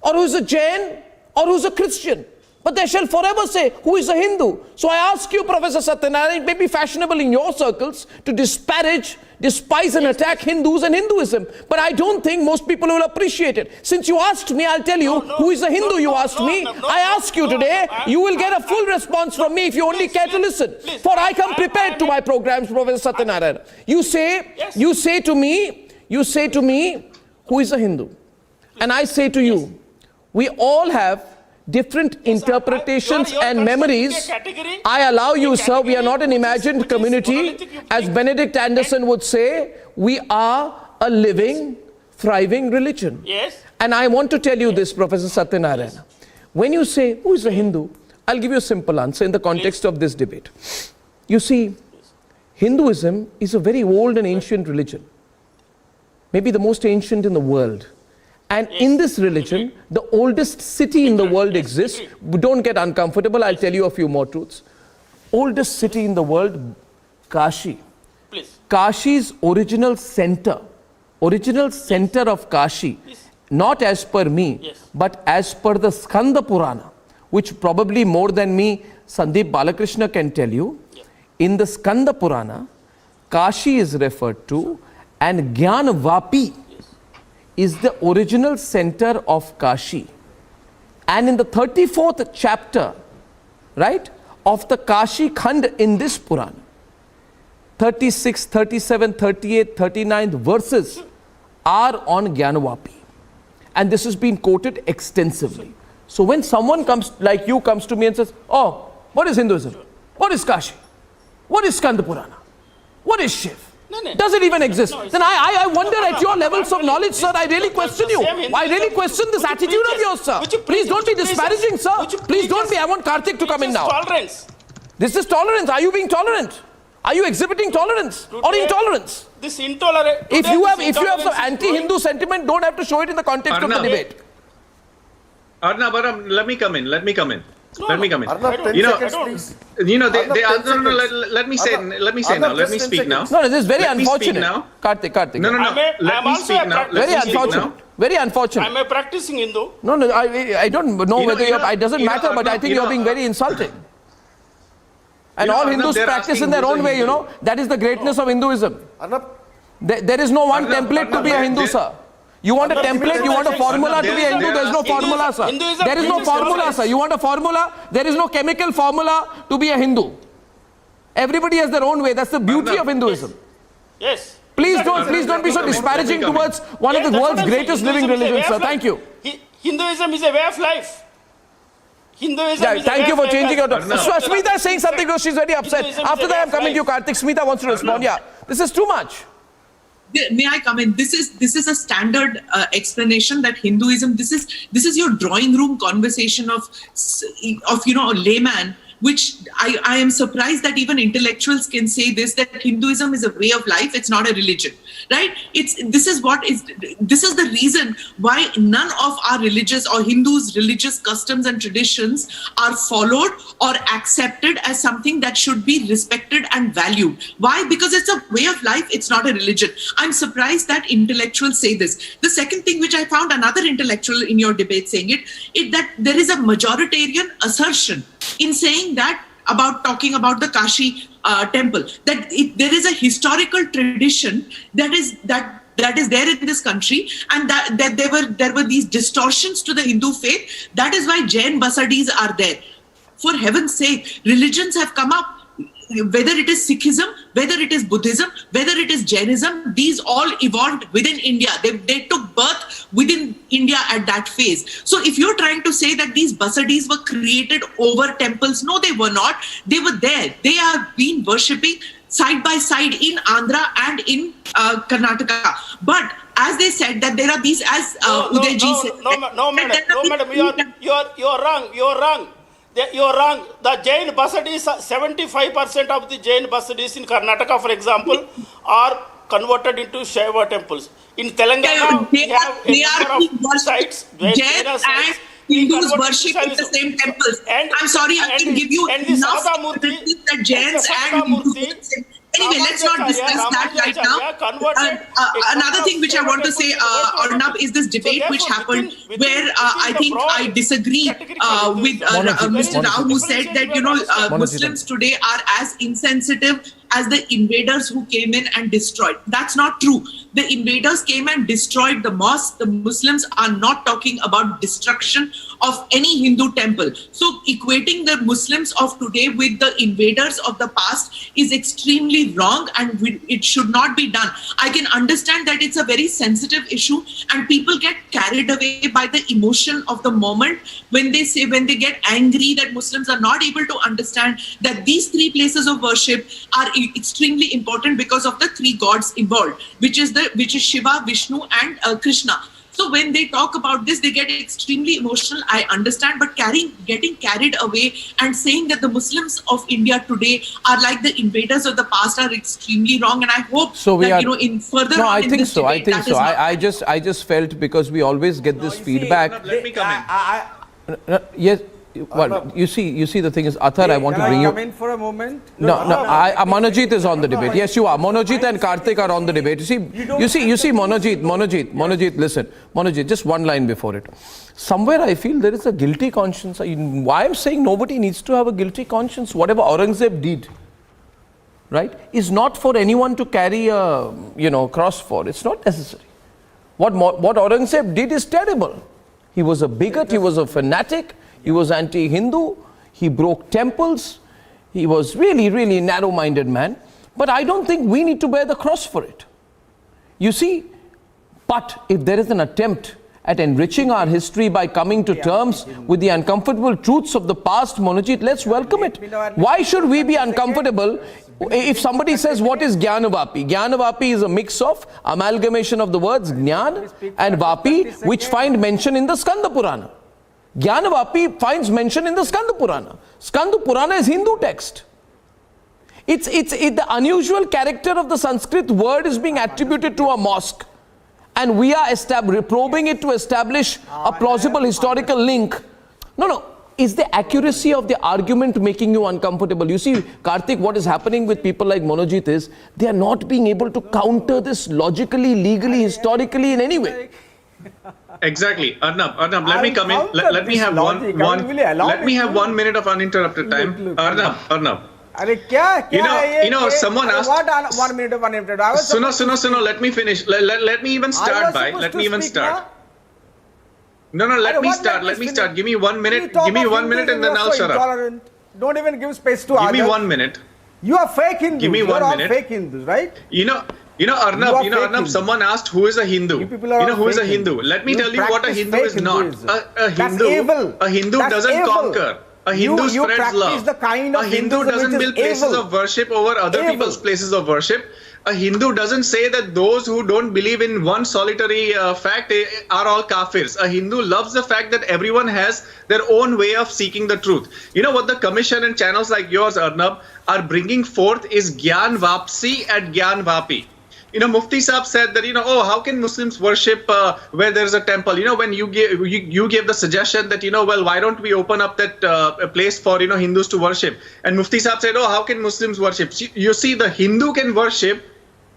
or who is a Jain, or who is a Christian. But they shall forever say, who is a Hindu? So I ask you, Professor Satyanarayana, it may be fashionable in your circles to disparage, despise and attack Hindus and Hinduism. But I don't think most people will appreciate it. Since you asked me, I'll tell you, who is a Hindu, you asked me. I ask you today, you will get a full response from me if you only care to listen. For I come prepared to my programs, Professor Satyanarayana. You say to me, who is a Hindu? And I say to you, we all have different interpretations and memories. I allow you, sir, we are not an imagined community. As Benedict Anderson would say, we are a living, thriving religion. Yes. And I want to tell you this, Professor Satyanarayana. When you say, who is a Hindu? I'll give you a simple answer in the context of this debate. You see, Hinduism is a very old and ancient religion. Maybe the most ancient in the world. And in this religion, the oldest city in the world exists. Don't get uncomfortable, I'll tell you a few more truths. Oldest city in the world, Kashi. Please. Kashi's original center of Kashi, not as per me, but as per the Skanda Purana, which probably more than me, Sandeep Balakrishna can tell you. In the Skanda Purana, Kashi is referred to, and Gyanvapi is the original center of Kashi. And in the 34th chapter, right, of the Kashi Khand in this Purana, 36, 37, 38, 39 verses are on Gyanvapi. And this has been quoted extensively. So when someone comes to me and says, oh, what is Hinduism? What is Kashi? What is Skanda Purana? What is Shiv? Does it even exist? Then I wonder at your levels of knowledge, sir, I really question you. I really question this attitude of yours, sir. Please don't be disparaging, sir. Please don't be. I want Karthik to come in now. Tolerance. This is tolerance. Are you being tolerant? Are you exhibiting tolerance or intolerance? This intolerant. If you have some anti-Hindu sentiment, don't have to show it in the context of the debate. Arnab, let me come in. Let me come in. Arnab, 10 seconds, please. Let me say now. Let me speak now. No, this is very unfortunate. Karthik. No. Let me speak now. Very unfortunate. Very unfortunate. I'm a practicing Hindu. No, I don't know whether it doesn't matter, but I think you're being very insulting. And all Hindus practice in their own way, That is the greatness of Hinduism. There is no one template to be a Hindu, sir. You want a template, you want a formula to be a Hindu, there is no formula, sir. There is no formula, sir. You want a formula, there is no chemical formula to be a Hindu. Everybody has their own way. That's the beauty of Hinduism. Yes. Please don't be so disparaging towards one of the world's greatest living religions, sir. Thank you. Hinduism is a way of life. Thank you for changing your tone. Smita is saying something because she's very upset. After that, I'm coming to you, Karthik. Smita wants to respond. Yeah, this is too much. May I come in? This is a standard explanation that Hinduism. This is your drawing room conversation of a layman. Which I am surprised that even intellectuals can say this, that Hinduism is a way of life, it's not a religion, right? This is the reason why none of our religious or Hindus' religious customs and traditions are followed or accepted as something that should be respected and valued. Why? Because it's a way of life, it's not a religion. I'm surprised that intellectuals say this. The second thing which I found another intellectual in your debate saying it that there is a majoritarian assertion in saying that talking about the Kashi temple, that there is a historical tradition that is there in this country, and that there were these distortions to the Hindu faith. That is why Jain Basadis are there. For heaven's sake, religions have come up. Whether it is Sikhism, whether it is Buddhism, whether it is Jainism, these all evolved within India. They took birth within India at that phase. So if you're trying to say that these Basadis were created over temples, no, they were not. They were there. They have been worshipping side by side in Andhra and in Karnataka. But as they said that there are these, as Udayji said... No, madam, you're wrong. You're wrong. The Jain Basadis, 75% of the Jain Basadis in Karnataka, for example, are converted into Shaiva temples. In Telangana, we have a number of sites. Jain and Hindus worship in the same temples. I'm sorry, I can give you enough evidence that Jains and Hindus worship in the same. Anyway, let's not discuss that right now. Another thing which I want to say, Arnab, is this debate which happened where I think I disagree with Mr. Rao, who said that Muslims today are as insensitive as the invaders who came in and destroyed. That's not true. The invaders came and destroyed the mosque. The Muslims are not talking about destruction of any Hindu temple. So equating the Muslims of today with the invaders of the past is extremely wrong, and it should not be done. I can understand that it's a very sensitive issue and people get carried away by the emotion of the moment when they get angry that Muslims are not able to understand that these three places of worship are extremely important because of the three gods involved, which is Shiva, Vishnu and Krishna. So when they talk about this, they get extremely emotional. I understand, but getting carried away and saying that the Muslims of India today are like the invaders of the past are extremely wrong. And I hope in further. No, on I in think this so. debate, I think so. I just felt, because we always get this feedback. Let me come in. Yes. Well, you see, the thing is, Athar, I want to bring you. Come in for a moment? No, Manojit is on the debate. Yes, you are. Manojit and Karthik are on the debate. You see, Manojit, listen. Manojit, just one line before it. Somewhere I feel there is a guilty conscience. Why I'm saying nobody needs to have a guilty conscience. Whatever Aurangzeb did, right, is not for anyone to carry a, cross for. It's not necessary. What Aurangzeb did is terrible. He was a bigot. He was a fanatic. He was anti-Hindu, he broke temples, he was really, really narrow-minded man. But I don't think we need to bear the cross for it. You see, but if there is an attempt at enriching our history by coming to terms with the uncomfortable truths of the past, Manojit, let's welcome it. Why should we be uncomfortable if somebody says, what is Gyanvapi? Gyanvapi is a mix of amalgamation of the words Gyan and Vapi, which find mention in the Skanda Purana. Gyanvapi finds mention in the Skanda Purana. Skanda Purana is Hindu text. It's the unusual character of the Sanskrit word is being attributed to a mosque, and we are probing it to establish a plausible historical link. No. Is the accuracy of the argument making you uncomfortable? You see, Karthik, what is happening with people like Manojit is they are not being able to counter this logically, legally, historically in any way. Exactly. Arnab, let me come in. Let me have 1 minute of uninterrupted time. Arnab. अरे क्या someone asked. What 1 minute of uninterrupted? I was Suno. Let me finish. Let me even start. Let me even start. No. Let me start. Give me 1 minute. Give me 1 minute, and then I'll shut up. Don't even give space to others. Give me 1 minute. You are fake Hindus. Give me 1 minute. All fake Hindus, right? Arnab, someone asked who is a Hindu. Who is a Hindu. Let me tell you what a Hindu is not. A Hindu doesn't conquer. A Hindu spreads love. A Hindu doesn't build places of worship over other people's places of worship. A Hindu doesn't say that those who don't believe in one solitary fact are all kafirs. A Hindu loves the fact that everyone has their own way of seeking the truth. You know what the commission and channels like yours, Arnab, are bringing forth is Gyanvapsi at Gyanvapi. Mufti Saab said that, how can Muslims worship where there's a temple? When you gave the suggestion that, why don't we open up that place for, Hindus to worship? And Mufti Saab said, how can Muslims worship? You see, the Hindu can worship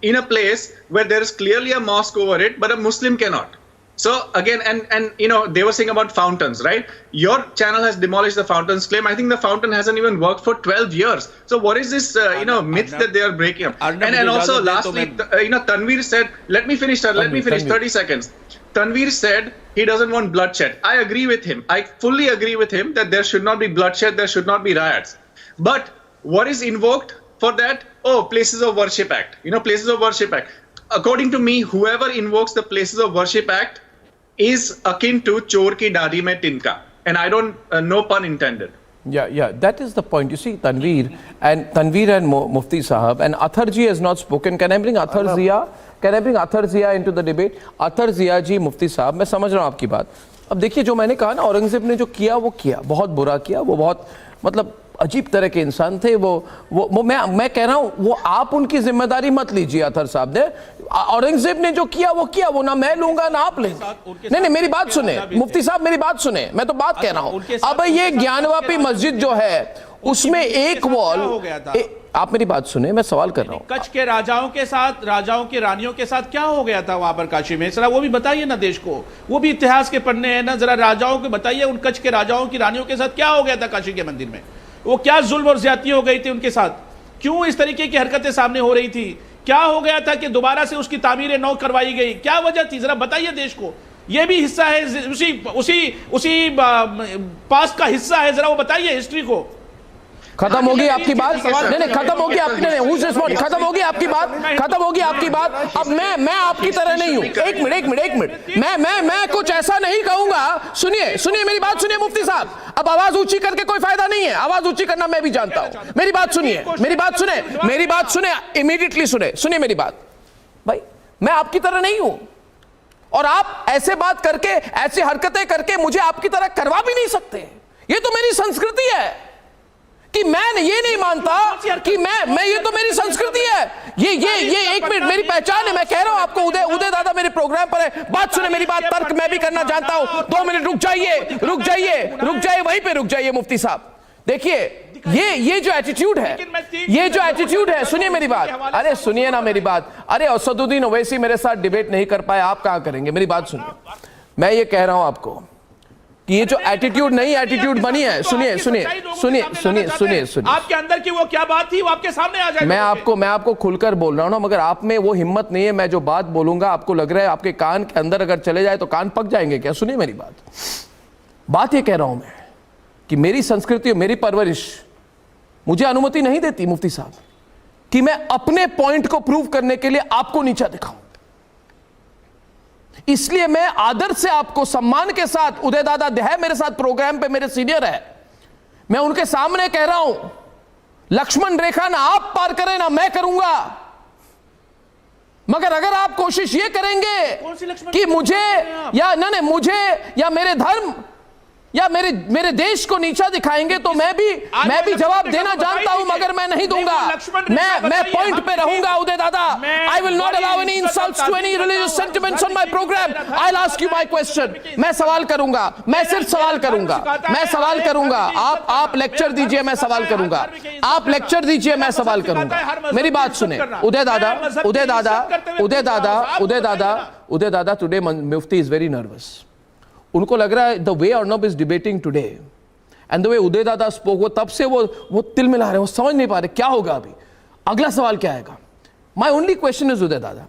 in a place where there is clearly a mosque over it, but a Muslim cannot. So again, and they were saying about fountains, right? Your channel has demolished the fountains claim. I think the fountain hasn't even worked for 12 years. So what is this, myth that they are breaking up? And also lastly, Tanveer said, let me finish 30 seconds. Tanveer said he doesn't want bloodshed. I agree with him. I fully agree with him that there should not be bloodshed. There should not be riots. But what is invoked for that? Oh, Places of Worship Act. Places of Worship Act. According to me, whoever invokes the Places of Worship Act is akin to chor ki dadi mein tinka, and I don't no pun intended. Yeah, that is the point. You see, Tanveer and Mufti Sahab and Athar ji has not spoken. Can I bring Athar Zia into the debate? Athar Zia ji, Mufti Sahab, मैं समझ रहा हूँ आपकी बात. अब देखिए, जो मैंने कहा ना, औरंगजेब ने जो किया वो किया, बहुत बुरा किया, वो बहुत मतलब अजीब तरह के इंसान थे वो मैं कह रहा हूं, वो आप उनकी जिम्मेदारी मत लीजिए. अथर साहब ने, औरंगजेब ने जो किया वो ना मैं लूंगा ना आप लेंगे. नहीं, मेरी बात सुने मुफ्ती साहब, मेरी बात सुने, मैं तो बात कह रहा हूं. अब ये ज्ञानवापी मस्जिद जो है उसमें एक वॉल, आप मेरी बात सुने, मैं सवाल कर रहा हूं. कच्छ के राजाओं के साथ, राजाओं की रानियों के साथ क्या हो गया था वहां पर काशी में, जरा वो भी बताइए ना देश को. वो भी इतिहास के पन्ने हैं ना, जरा राजाओं को बताइए, उन कच्छ के राजाओं की रानियों के साथ क्या हो गया था काशी के मंदिर में. वो क्या जुल्म और ज्यादती हो गई थी उनके साथ, क्यों इस तरीके की हरकतें सामने हो रही थी, क्या हो गया था कि दोबारा से उसकी तामीरें नौ करवाई गई, क्या वजह थी, जरा बताइए देश को. ये भी हिस्सा है उसी पास्ट का हिस्सा है, जरा वो बताइए हिस्ट्री को. खत्म होगी आपकी बात? नहीं, खत्म होगी आपकी, नहीं, खत्म होगी आपकी बात, खत्म होगी आपकी बात. अब मैं आपकी तरह नहीं हूं. एक मिनट, मैं कुछ ऐसा नहीं कहूंगा. सुनिए मेरी बात सुनिए मुफ्ती साहब. अब आवाज ऊंची करके कोई फायदा नहीं है, आवाज ऊंची करना मैं भी जानता हूं. मेरी बात सुने, इमीडिएटली सुनिए मेरी बात. भाई, मैं आपकी तरह नहीं हूं, और आप ऐसे बात करके, ऐसी हरकतें करके मुझे आपकी तरह करवा भी नहीं सकते. ये तो मेरी संस्कृति है कि मैं ये नहीं मानता कि मैं ये तो मेरी संस्कृति है. ये एक मिनट, मेरी पहचान है. मैं कह रहा हूं आपको, उदय दादा मेरे प्रोग्राम पर है. बात सुने मेरी बात, तर्क मैं भी करना जानता हूं. 2 मिनट रुक जाइए, वहीं पे रुक जाइए मुफ्ती साहब. देखिए, ये जो एटीट्यूड है, सुनिए मेरी बात. अरे सुनिए ना मेरी बात. अरे असदुद्दीन ओवैसी मेरे साथ डिबेट नहीं कर पाए, आप कहां करेंगे. मेरी बात सुनिए, मैं ये कह रहा हूं आपको कि ये जो एटीट्यूड नई एटीट्यूड बनी है, सुनिए. आपके अंदर की वो क्या बात थी, वो आपके सामने आ जाए. मैं आपको खुलकर बोल रहा हूं ना, मगर आप में वो हिम्मत नहीं है. मैं जो बात बोलूंगा आपको लग रहा है आपके कान के अंदर अगर चले जाए तो कान पक जाएंगे क्या. सुनिए मेरी बात ये कह रहा हूं मैं कि मेरी संस्कृति और मेरी परवरिश मुझे अनुमति नहीं देती मुफ्ती साहब कि मैं अपने पॉइंट को प्रूव करने के लिए आपको नीचा दिखाऊं. इसलिए मैं आदर से आपको सम्मान के साथ, उदय दादा है मेरे साथ प्रोग्राम पे, मेरे सीनियर है, मैं उनके सामने कह रहा हूं, लक्ष्मण रेखा ना आप पार करें ना मैं करूंगा. मगर अगर आप कोशिश ये करेंगे कि मुझे या मेरे धर्म या मेरे देश को नीचा दिखाएंगे तो मैं भी जवाब देना जानता हूं, मगर मैं नहीं दूंगा. मैं पॉइंट पे रहूंगा उदय दादा. I will not allow any insults to any religious sentiments on my program. I will ask you my question. मैं सवाल करूंगा, मैं सिर्फ सवाल करूंगा. आप लेक्चर दीजिए, मैं सवाल करूंगा. आप लेक्चर दीजिए, मैं सवाल करूंगा. मेरी बात सुने Uday Dada. Today Mufti is very nervous. उनको लग रहा है the way Arnab is debating today and the way Uday Dada spoke, वो तब से वो तिल मिला रहे हैं, वो समझ नहीं पा रहे क्या होगा अभी, अगला सवाल क्या आएगा. माई ओनली क्वेश्चन इज उदय दादा,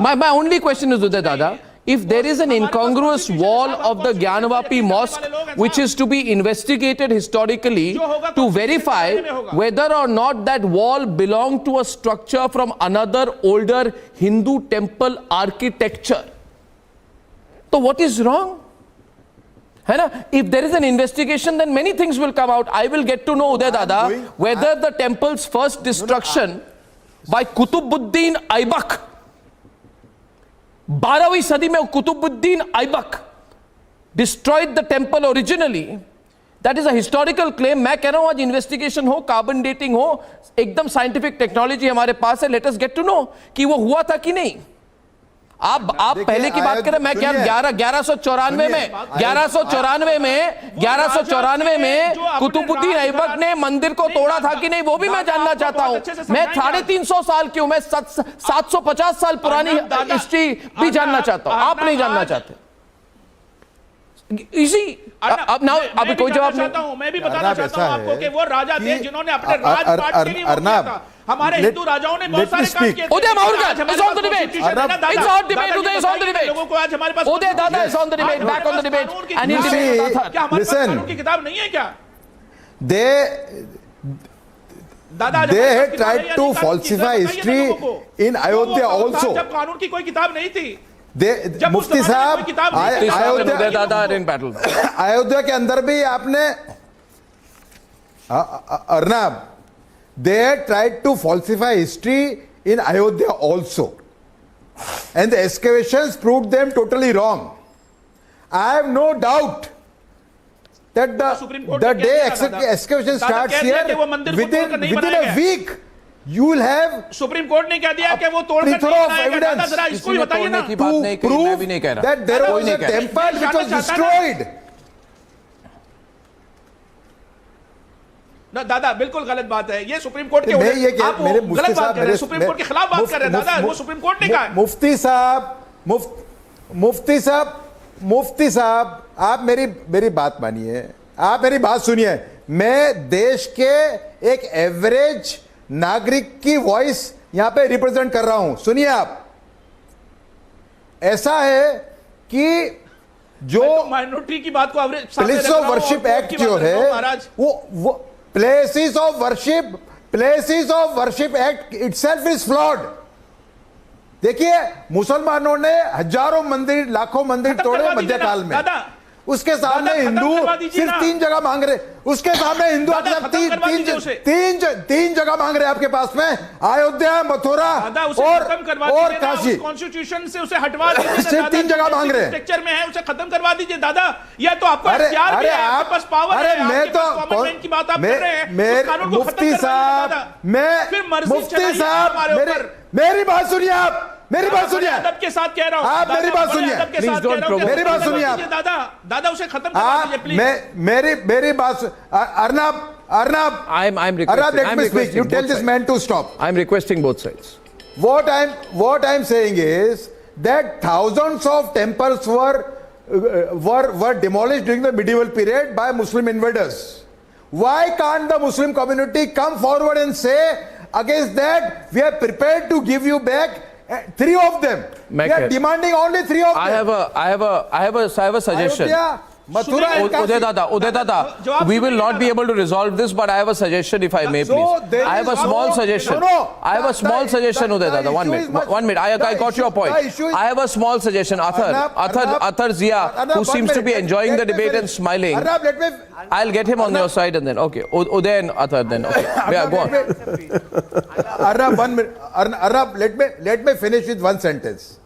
my only question is Uday Dada, if there is an incongruous wall of the Gyanvapi mosque which is to be investigated historically to verify whether or not that wall belonged to a structure from another older Hindu temple architecture, so what is wrong? है ना? If there is an investigation, then many things will come out. I will get to know, Uday Dada, whether the temple's first destruction by Qutubuddin Aibak, 12वीं सदी में Qutbuddin Aibak destroyed the temple originally, that is a historical claim. मैं कह रहा हूं आज investigation हो, carbon dating हो, एकदम साइंटिफिक टेक्नोलॉजी हमारे पास है, let us get to know कि वो हुआ था कि नहीं. आप पहले की बात करें, मैं क्या 1194 में कुतुबुद्दीन ऐबक ने मंदिर को तोड़ा था कि नहीं, वो भी मैं जानना चाहता हूं. मैं 350 साल की हूं, मैं 750 साल पुरानी हिस्ट्री भी जानना चाहता हूं. आप नहीं जानना चाहते. इसी अब नाउ अभी कोई जवाब नहीं. मैं भी बताना चाहता हूं आपको कि वो राजा थे जिन्होंने अपने राजपाट के लिए वो किया था. हमारे हिंदू राजाओं ने बहुत सारे काम किए. उदय Mahurkar is on the debate. It's on debate. Uday is on the debate. लोगों को आज हमारे पास Uday Dada is on the debate. Back on the debate. And he debated with Athar. क्या हमारे पास कानून की किताब नहीं है क्या? They had tried to falsify history in Ayodhya also. जब कानून की कोई किताब नहीं थी, मुफ्ती साहब अयोध्या के अंदर भी आपने Arnab, they tried to falsify history in Ayodhya also, and the excavations proved them totally wrong. I have no doubt that the day excavation starts here, within a week you will have supreme court ने क्या दिया कि वो तोड़कर नहीं बनाएगा. दादा जरा इसको भी बताइए ना, to prove that there was a temple which was destroyed. ना दादा बिल्कुल गलत बात है ये. सुप्रीम कोर्ट के आप गलत बात कर रहे हैं, सुप्रीम कोर्ट के खिलाफ बात कर रहे हैं. दादा वो सुप्रीम कोर्ट ने कहा है. मुफ्ती साहब आप मेरी बात मानिए, आप मेरी बात सुनिए. मैं देश के एक एवरेज नागरिक की वॉइस यहां पे रिप्रेजेंट कर रहा हूं. सुनिए आप, ऐसा है कि जो माइनॉरिटी की बात को प्लेस ऑफ वर्शिप एक्ट जो है वो places of worship act itself is flawed. देखिए मुसलमानों ने हजारों मंदिर, लाखों मंदिर तोड़े मध्यकाल में. उसके सामने हिंदू सिर्फ 3 जगह मांग रहे. उसके सामने हिंदू तीन जगह मांग रहे आपके पास में, अयोध्या, मथुरा और काशी. कॉन्स्टिट्यूशन से उसे हटवा दीजिए. सिर्फ 3 जगह मांग रहे. स्ट्रक्चर में है, उसे खत्म करवा दीजिए. दादा यह तो आपको इख्तियार भी है, आपके पास पावर है. मैं तो की बात आप कर रहे हैं. मुफ्ती साहब, मेरी बात सुनिए आप. मेरी बात सुनिए, अदब के साथ कह रहा हूं. आप मेरी बात सुनिए, मेरी बात सुनिए आप. दादा उसे खत्म करवा दीजिए प्लीज. मेरी बात. Arnab, I'm requesting. let me speak. You tell this man to stop. I'm requesting both sides. What I'm saying is that thousands of temples were demolished during the medieval period by Muslim invaders. Why can't the Muslim community come forward and say against that we are prepared to give you back 3 of them? We are demanding only 3 of them. I have a suggestion. Uday Dada, we will not be able to resolve this, but I have a suggestion, if I may, please. I have a small suggestion. I have a small suggestion, Uday Dada. 1 minute. I got your point. I have a small suggestion. Athar Zia, who seems to be enjoying the debate and smiling. I'll get him on your side and then, okay. Uday and Athar then, okay. Yeah, go on. Arnab, 1 minute. Arnab, let me finish with one sentence.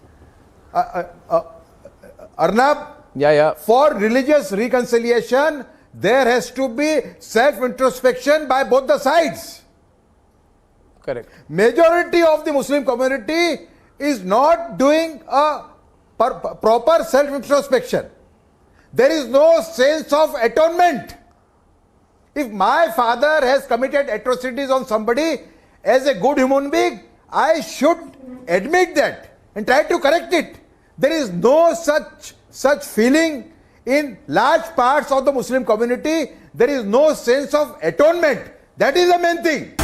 Arnab, Yeah. For religious reconciliation, there has to be self-introspection by both the sides. Correct. Majority of the Muslim community is not doing a proper self-introspection. There is no sense of atonement. If my father has committed atrocities on somebody, as a good human being, I should admit that and try to correct it. There is no such feeling In large parts of the Muslim community, there is no sense of atonement. That is the main thing.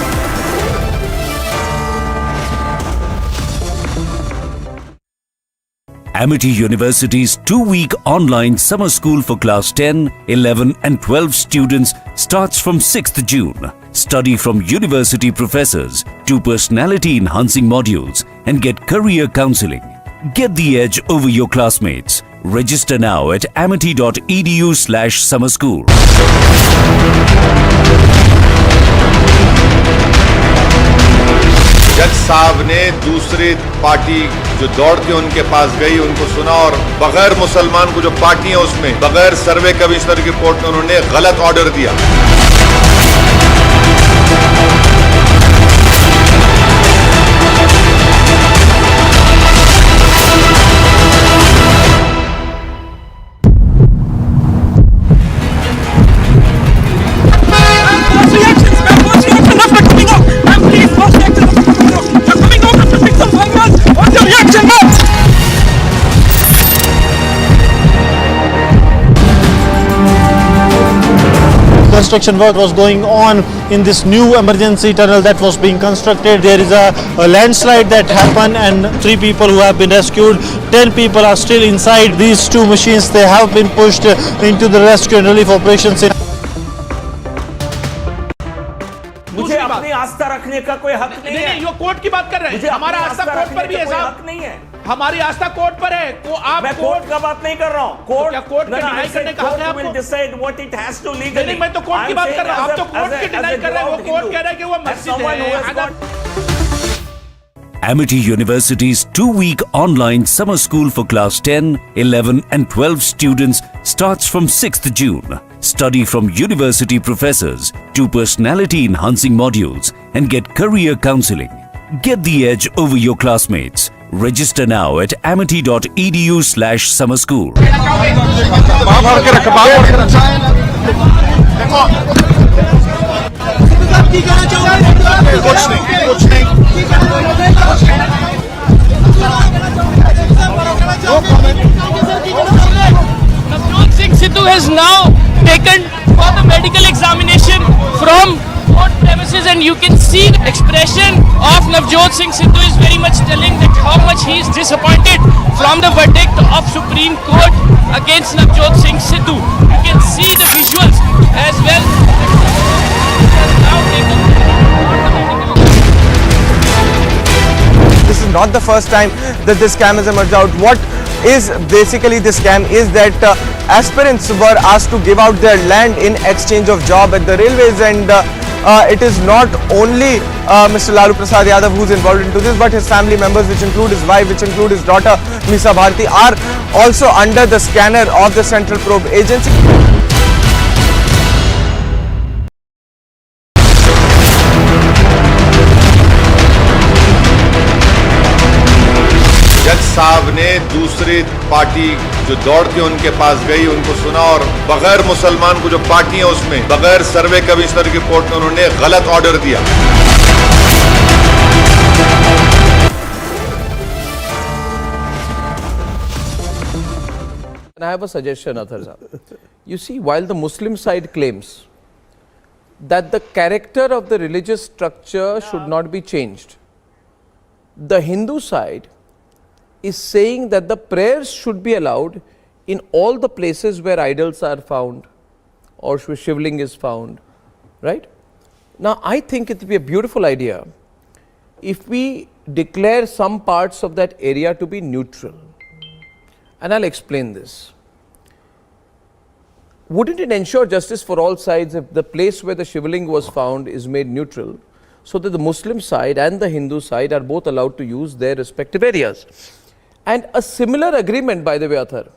Amity University's 2-week online summer school for class 10, 11 and 12 students starts from 6th June. Study from university professors, do personality-enhancing modules and get career counseling. Get the edge over your classmates. Register now at amity.edu/summer school. जज साहब ने दूसरी party जो दौड़ के उनके पास गई उनको सुना और बगैर मुसलमान को जो पार्टी है उसमें बगैर सर्वे कमिश्नर की रिपोर्ट में उन्होंने गलत ऑर्डर दिया। Construction work was going on in this new emergency tunnel that was being constructed. There is a landslide that happened and 3 people who have been rescued. 10 people are still inside these 2 machines. They have been pushed into the rescue and relief operations. मुझे अपनी आस्था रखने का कोई हक नहीं है। ये court की बात कर रहे हैं। हमारा आस्था कोर्ट पर भी है साहब। हक नहीं है। हमारी आस्था कोर्ट पर है। को आप मैं कोर्ट का बात नहीं कर रहा हूँ। कोर्ट क्या कोर्ट का डिनाई करने का हक है आपको? Decide what it has to legally. नहीं, मैं तो कोर्ट की बात कर रहा हूँ। आप तो कोर्ट की डिनाई कर रहे हैं। वो कोर्ट कह रहा है कि वो मस्जिद है। Amity University's 2-week online summer school for class 10, 11 and 12 students starts from 6th June. Study from university professors, do personality-enhancing modules and get career counseling. Get the edge over your classmates. Register now at amity.edu/summer school. Navjot Singh Sidhu has now taken for the medical examination from court premises, and you can see the expression of Navjot Singh Sidhu is very much telling that how much he is disappointed from the verdict of Supreme Court against Navjot Singh Sidhu. You can see the visuals as well. This is not the first time that this scam has emerged out. What is basically this scam is that aspirants were asked to give out their land in exchange of job at the railways, and it is not only Mr. Lalu Prasad Yadav who is involved into this, but his family members, which include his wife, which include his daughter Misa Bharti, are also under the scanner of the Central Probe Agency. जज साहब ने दूसरी party जो दौड़ के उनके पास गई उनको सुना और बगैर मुसलमान को जो पार्टी है उसमें बगैर सर्वे कमिश्नर की रिपोर्ट में उन्होंने गलत ऑर्डर दिया। And I have a suggestion, Athar sahab. You see, while the Muslim side claims that the character of the religious structure should not be changed, the Hindu side is saying that the prayers should be allowed in all the places where idols are found or shivling is found, right? Now, I think it would be a beautiful idea if we declare some parts of that area to be neutral. And I'll explain this. Wouldn't it ensure justice for all sides if the place where the shivling was found is made neutral, so that the Muslim side and the Hindu side are both allowed to use their respective areas? And a similar agreement, by the way, Athar,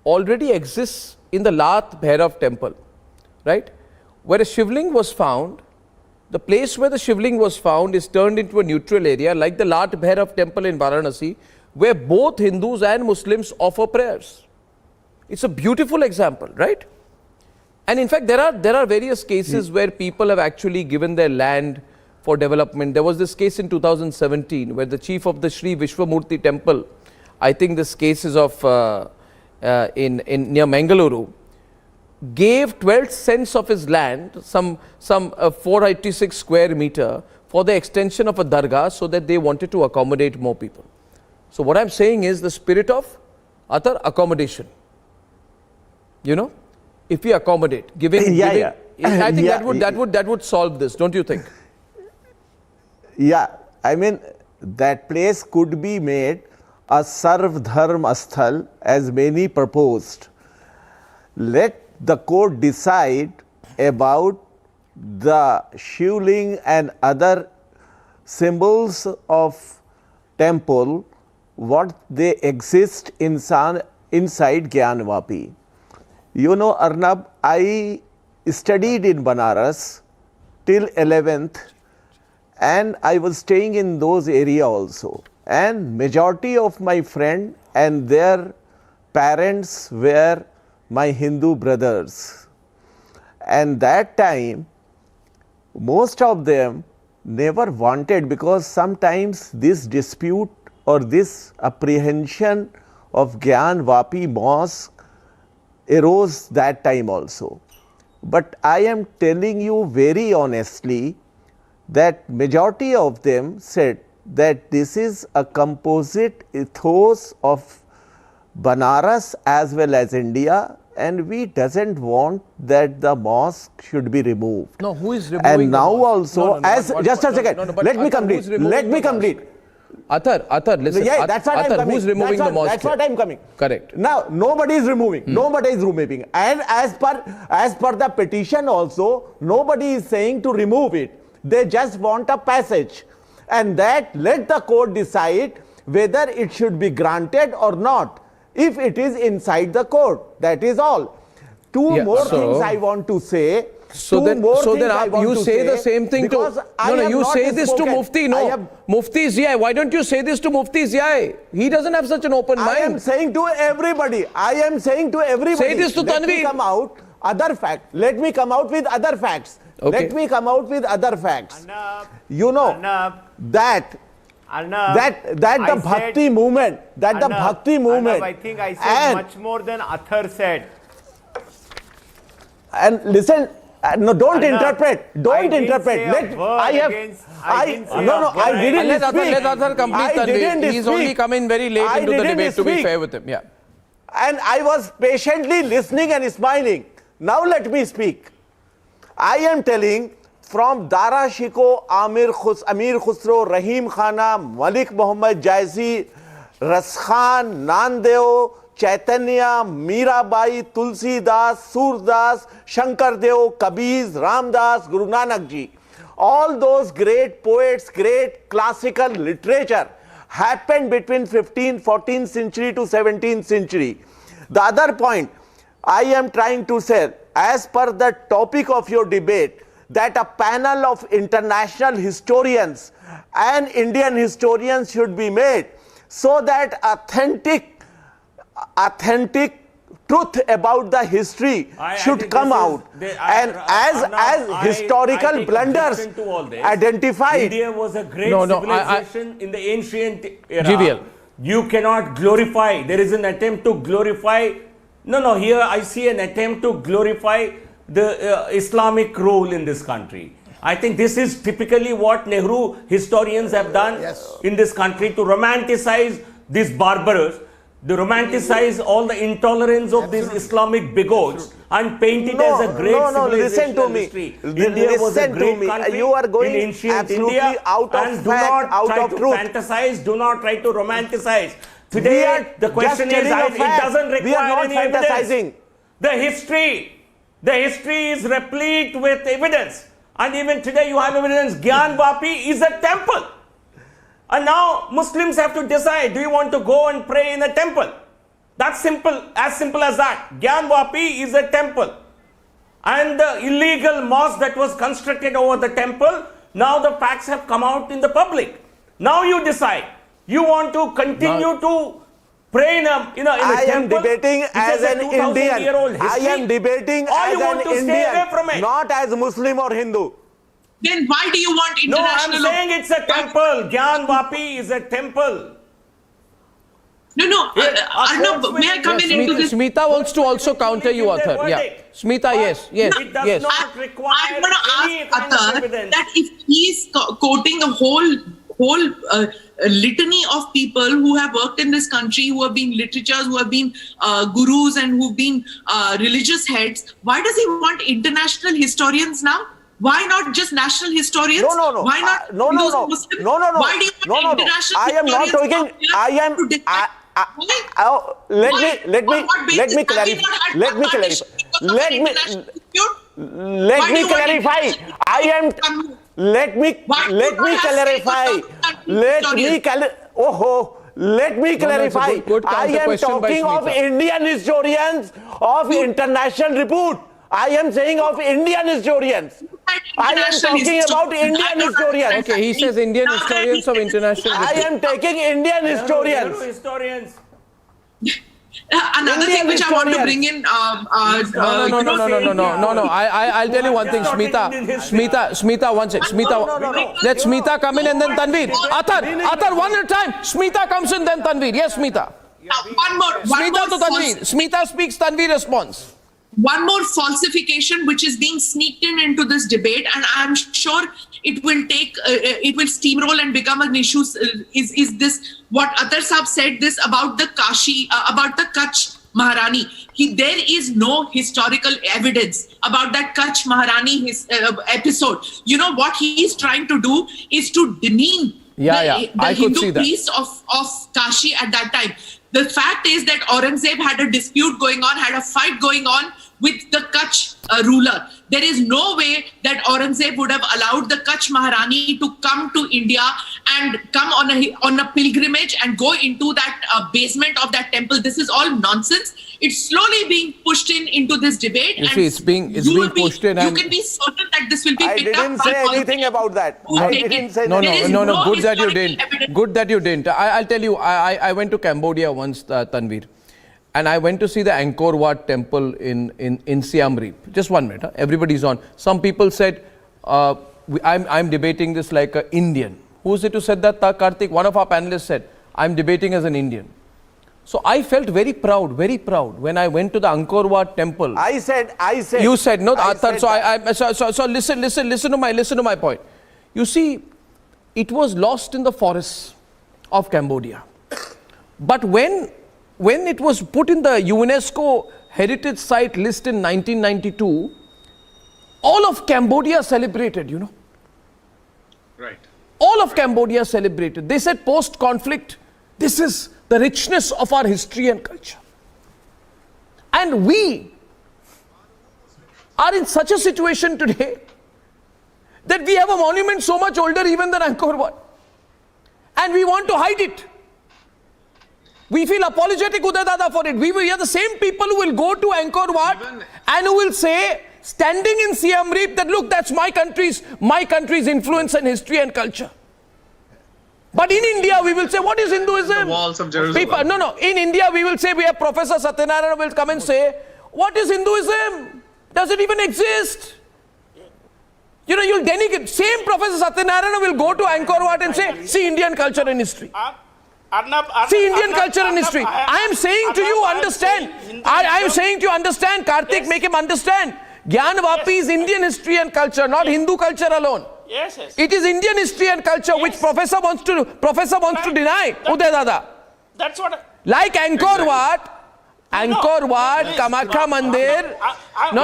already exists in the Lat Bhairav temple, right? Where a shivling was found, the place where the shivling was found is turned into a neutral area, like the Lat Bhairav temple in Varanasi, where both Hindus and Muslims offer prayers. It's a beautiful example, right? And in fact, there are various cases where people have actually given their land for development. There was this case in 2017 where the chief of the Sri Vishwamurti temple, I think this case is of near Mangaluru, gave 12 cents of his land, some 486 square meter, for the extension of a dargah, so that they wanted to accommodate more people. So what I'm saying is the spirit of utter accommodation. You know, if we accommodate, giving, I think that would solve this, don't you think? Yeah, I mean, that place could be made a Sarv Dharm Asthal, as many proposed. Let the court decide about the shivling and other symbols of temple, what they exist inside Gyanvapi. You know, Arnab, I studied in Banaras till 11th, and I was staying in those area also. And majority of my friend and their parents were my Hindu brothers. And that time, most of them never wanted, because sometimes this dispute or this apprehension of Gyanvapi mosque arose that time also. But I am telling you very honestly that majority of them said that this is a composite ethos of Banaras as well as India, and we doesn't want that the mosque should be removed. No, who is removing? And now also, just a second, let me complete. Let me complete. Athar, listen. Yeah, that's what I'm coming. Who's removing the mosque? That's what I'm coming. Correct. Now, nobody is removing. Nobody is removing. And as per the petition also, nobody is saying to remove it. They just want a passage. And that let the court decide whether it should be granted or not, if it is inside the court. That is all. Two more things I want to say. So then you say the same thing to... No, you say this to Mufti. No, Mufti Zia. Why don't you say this to Mufti Zia? He doesn't have such an open mind. I am saying to everybody. Say this to Tanveer. Let me come out other facts. Let me come out with other facts. Okay. Let me come out with other facts. Arnab, you know Arnab, that the Bhakti movement, Arnab, I think I said much more than Athar said. And listen, no, don't Arnab, interpret. Don't interpret. I didn't speak. Let Athar complete, Tanveer. He's only come in very late into the debate, to be fair with him. Yeah. And I was patiently listening and smiling. Now let me speak. I am telling from Dara Shikoh, Amir Khusro, Rahim Khana, Malik Muhammad Jaizi, Raskhan, Nandeo, Chaitanya, Mirabai, Tulsidas, Surdas, Shankardev, Kabir, Ramdas, Guru Nanak Ji. All those great poets, great classical literature happened between 15th, 14th century to 17th century. The other point I am trying to say, as per the topic of your debate, that a panel of international historians and Indian historians should be made, so that authentic truth about the history should come out. As historical blunders identified. India was a great civilization in the ancient era. GVL. You cannot glorify. There is an attempt to glorify. No, here I see an attempt to glorify the Islamic role in this country. I think this is typically what Nehru historians have done in this country, to romanticize these barbarous, to romanticize all the intolerance of these Islamic bigots and paint it as a great civilization. Listen to me. India was a great country. You are going in ancient absolutely India, out of and fact, out of truth. Fantasize, do not try to romanticize. Today, the question is, it doesn't require any evidence. The history is replete with evidence. And even today you have evidence. Gyanvapi is a temple. And now Muslims have to decide, do you want to go and pray in a temple? That's simple, as simple as that. Gyanvapi is a temple. And the illegal mosque that was constructed over the temple, now the facts have come out in the public. Now you decide. You want to continue to pray in a temple? I am debating as an Indian. I am debating as an Indian, not as Muslim or Hindu. Then why do you want international... No, I'm saying it's a temple. Gyanvapi is a temple. Arnab, may I come into this? Smita wants to also counter you, Athar. Yeah. Smita, yes. It does not require I'm going to any ask kind of Athar evidence. that if he's quoting a whole litany of people who have worked in this country, who have been literatures, who have been gurus and who've been religious heads, why does he want international historians now? Why not just national historians? No. Why not No. Muslims? Why do you want international I am not historians? talking. Let me clarify. Let me clarify. I am talking of Indian historians of international repute. I am saying of Indian historians. I am talking about Indian historians. Okay, he says Indian historians of international. I am taking Indian historians. Historians. Another thing which I want to bring in. No. I'll tell you one thing, Smita, one sec. Let Smita come in and then Tanveer. Athar, one at a time. Smita comes in, then Tanveer. Yes, Smita. One more. Smita to Tanveer. Smita speaks, Tanveer responds. One more falsification which is being sneaked into this debate, and I'm sure it will steamroll and become an issue. Is this what Athar Saab said this about the about the Kutch Maharani? There is no historical evidence about that Kutch Maharani episode. You know what he is trying to do is to demean the Hindu priest of Kashi at that time. The fact is that Aurangzeb had a dispute going on, had a fight going on with the Kutch ruler. There is no way that Aurangzeb would have allowed the Kutch Maharani to come to India and come on a pilgrimage and go into that basement of that temple. This is all nonsense. It's slowly being pushed into this debate. You see, it's being pushed in. You can be certain that this will be picked up. I didn't say anything about that. No. Good that you didn't. Good that you didn't. I'll tell you. I went to Cambodia once, Tanveer, and I went to see the Angkor Wat temple in Siam Reap. Just 1 minute. Everybody's on. Some people said, I'm debating this like an Indian. Who is it who said that? Karthik, one of our panelists said, I'm debating as an Indian. So I felt very proud when I went to the Angkor Wat temple. I said. You said no, Athar. So listen to my point. You see, it was lost in the forests of Cambodia. But when it was put in the UNESCO Heritage Site list in 1992, all of Cambodia celebrated, you know. Right. All of Cambodia celebrated. They said post-conflict, this is the richness of our history and culture. And we are in such a situation today that we have a monument so much older even than Angkor Wat. And we want to hide it. We feel apologetic, Uday Dada, for it. We are the same people who will go to Angkor Wat and who will say, standing in Siam Reap, that look, that's my country's influence and history and culture. But in India, we will say, what is Hinduism? The walls of Jerusalem. In India, we will say, we have Professor Satyanarayana will come and say, what is Hinduism? Does it even exist? You know, you'll denigrate. Same Professor Satyanarayana will go to Angkor Wat and say, see Indian culture and history. See Indian culture and history. I am saying to you, understand. I am saying to you, understand. Karthik, make him understand. Gyanvapi is Indian history and culture, not Hindu culture alone. Yes. It is Indian history and culture which professor wants to deny. Uday Dada. That's what. Like Angkor Wat, Kamakya Mandir. No.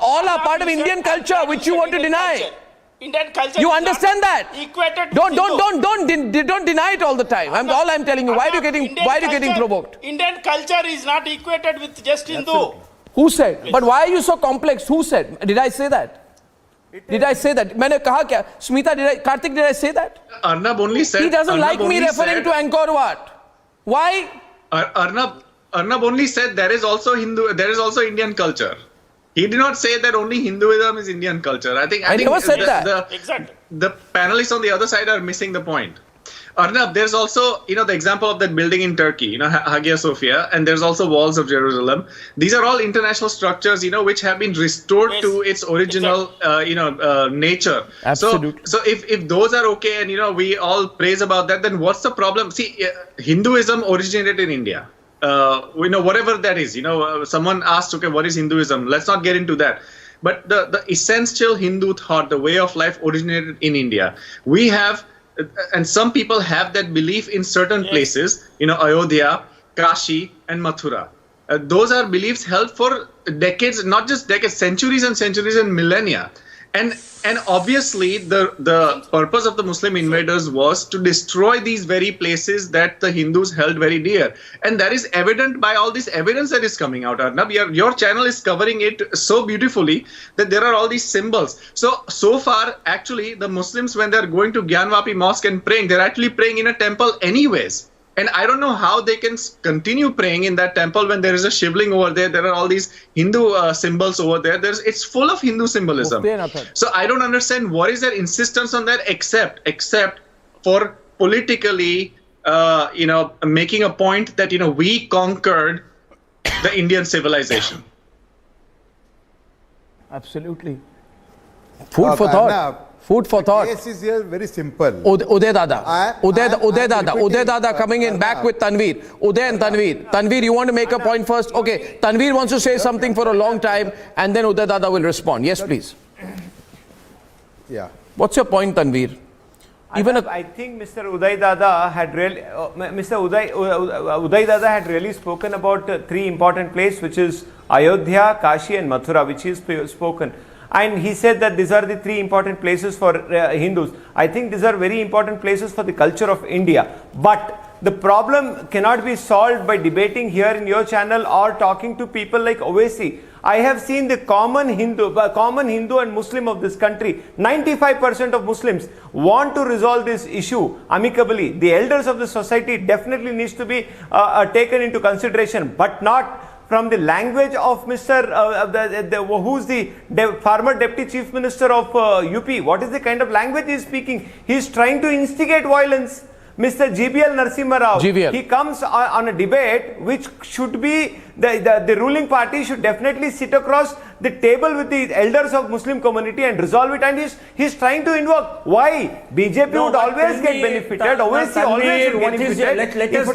All are part of Indian culture which you want to deny. Indian culture. You understand that? Equated. Don't deny it all the time. All I'm telling you. Why are you getting provoked? Indian culture is not equated with just Hindu. Who said? But why are you so complex? Who said? Did I say that? Did I say that? मैंने कहा क्या? Smita, Karthik, did I say that? Arnab only said. He doesn't like me referring to Angkor Wat. Why? Arnab only said there is also Indian culture. He did not say that only Hinduism is Indian culture. I think never said that. Exactly. The panelists on the other side are missing the point. Arnab, there's also, the example of that building in Turkey, Hagia Sophia, and there's also walls of Jerusalem. These are all international structures, which have been restored to its original, nature. Absolutely. So if those are okay, and we all praise about that, then what's the problem? See, Hinduism originated in India. Whatever that is, someone asked, okay, what is Hinduism? Let's not get into that. But the essential Hindu thought, the way of life originated in India. We have, and some people have that belief in certain places, Ayodhya, Kashi, and Mathura. Those are beliefs held for decades, not just decades, centuries and centuries and millennia. And obviously the purpose of the Muslim invaders was to destroy these very places that the Hindus held very dear. And that is evident by all this evidence that is coming out, Arnab. Your channel is covering it so beautifully that there are all these symbols. So far, actually, the Muslims, when they're going to Gyanvapi mosque and praying, they're actually praying in a temple anyways. And I don't know how they can continue praying in that temple when there is a shivling over there. There are all these Hindu symbols over there. It's full of Hindu symbolism. So I don't understand what is their insistence on that, except for politically, making a point that, we conquered the Indian civilization. Absolutely. Food for thought. Food for thought. The case is here very simple. Uday Dada coming in back with Tanveer. Uday and Tanveer. Tanveer, you want to make a point first? Okay. Tanveer wants to say something for a long time and then Uday Dada will respond. Yes, please. Yeah. What's your point, Tanveer? I think Mr. Uday Dada had really, Uday Dada had really spoken about three important places, which is Ayodhya, Kashi, and Mathura, which is spoken. And he said that these are the three important places for Hindus. I think these are very important places for the culture of India. But the problem cannot be solved by debating here in your channel or talking to people like Owaisi. I have seen the common Hindu and Muslim of this country. 95% of Muslims want to resolve this issue amicably. The elders of the society definitely needs to be taken into consideration, but not from the language of Mr. Who's the former Deputy Chief Minister of UP. What is the kind of language he is speaking? He is trying to instigate violence. Mr. GBL Narasimha Rao, he comes on a debate which should be, the ruling party should definitely sit across the table with the elders of Muslim community and resolve it, and he's trying to invoke. Why? BJP would always get benefited, always get benefited.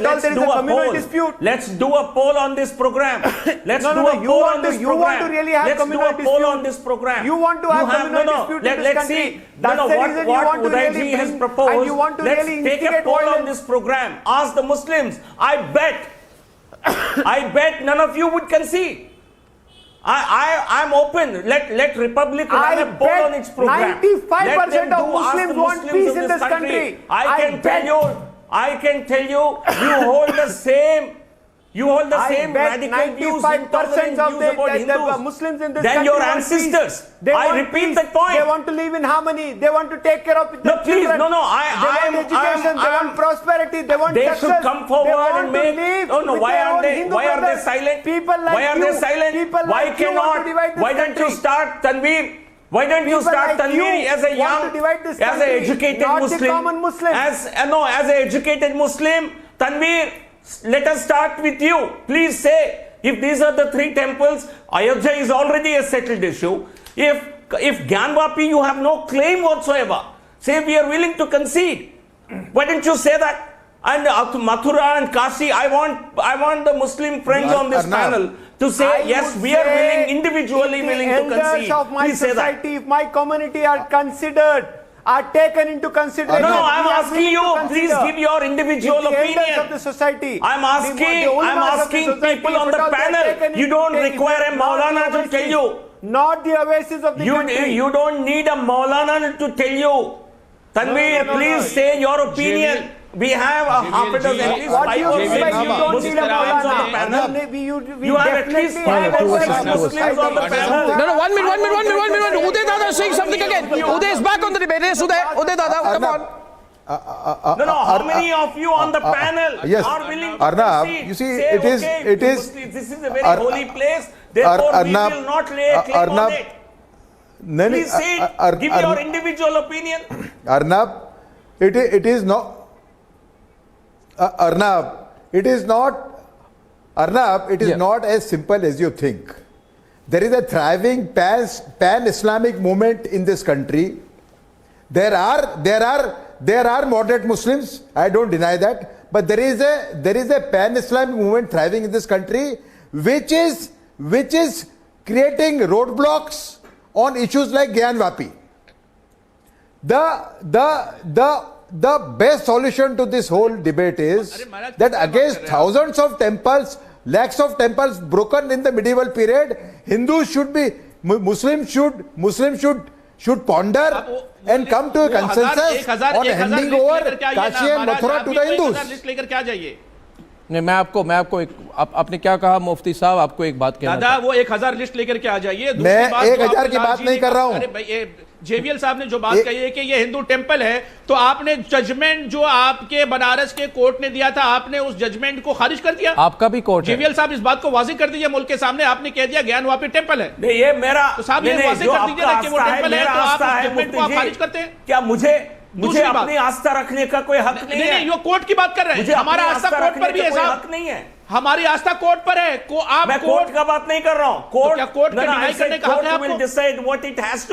Let's do a poll. Dispute. Let's do a poll on this program. Let's do a poll on this program. You want to really have communal dispute. Let's do a poll on this program. You want to have communal dispute in this country. That's the reason you want to really has proposed. And you want to Let's really take a poll on this program. Ask the Muslims. I bet none of you would concede. I'm open. Let Republic run a poll on its program. 95% of Muslims want peace in this country. I can tell you, you hold the same. You hold the same radical views, intolerant views about Hindus Muslims in this than country your ancestors. I repeat that point. They want to live in harmony. They want to take care of their children. Please, no. They want education. They want prosperity. They want They success. should come forward and make. Why are they silent? People like why are they silent? People why like cannot? Why don't you start, Tanveer? Why don't you start Tanveer as a young, as an educated Muslim? As an educated Muslim, Tanveer. Let us start with you. Please say, if these are the three temples, Ayodhya is already a settled issue. If Gyanvapi, you have no claim whatsoever. Say we are willing to concede. Why didn't you say that? And Mathura and Kashi, I want the Muslim friends on this panel to say, yes, we are willing, individually willing to concede. Of my Please say that. society, if my community are considered, are taken into consideration. No, I'm asking you, please give your individual opinion. Of the society. I'm asking people on the panel. You don't require a Maulana to tell you. Not the oasis of the country. You don't need a Maulana to tell you. Tanveer, please say your opinion. We have half a dozen, at least 5 or 6 Muslims on the panel. You have at least 5 or 6 Muslims on the panel. No, 1 minute. Uday Dada is saying something again. Uday is back on the debate. Yes, Uday Dada, come on. How many of you on the panel are willing to concede? You see, say, it is. This is a very holy place. Therefore, we will not lay a claim on it. Please say it. Give your individual opinion. Arnab, it is not. Arnab, it is not as simple as you think. There is a thriving pan-Islamic movement in this country. There are moderate Muslims. I don't deny that, but there is a pan-Islamic movement thriving in this country, which is creating roadblocks on issues like Gyanvapi. The best solution to this whole debate is that against thousands of temples, lakhs of temples broken in the medieval period, Hindus Muslims should ponder and come to a consensus on handing over Kashi and Mathura to the Hindus. नहीं, मैं आपको आपने क्या कहा मुफ्ती साहब, आपको एक बात कहना दादा, वो 1000 लिस्ट लेकर के आ जाइए। मैं 1000 की बात नहीं कर रहा हूं। अरे भाई, जेवीएल साहब ने जो बात कही है कि ये हिंदू टेंपल है, तो आपने जजमेंट जो आपके बनारस के कोर्ट ने दिया था, आपने उस जजमेंट को खारिज कर दिया। आपका भी कोर्ट है। जेवीएल साहब इस बात को वाज़ेह कर दीजिए मुल्क के सामने, आपने कह दिया ज्ञानवापी टेंपल है। नहीं, ये मेरा तो साहब ये वाज़ेह कर दीजिए ना कि वो टेंपल है, तो आप उस जजमेंट को खारिज करते हैं। क्या मुझे अपनी आस्था रखने का कोई हक नहीं है? नहीं, वो कोर्ट की बात कर रहे हैं। हमारा आस्था कोर्ट पर भी है साहब, हक नहीं है। हमारी आस्था कोर्ट पर है। मैं कोर्ट का बात नहीं कर रहा हूं। कोर्ट का डिनाई करने का हक है आपको।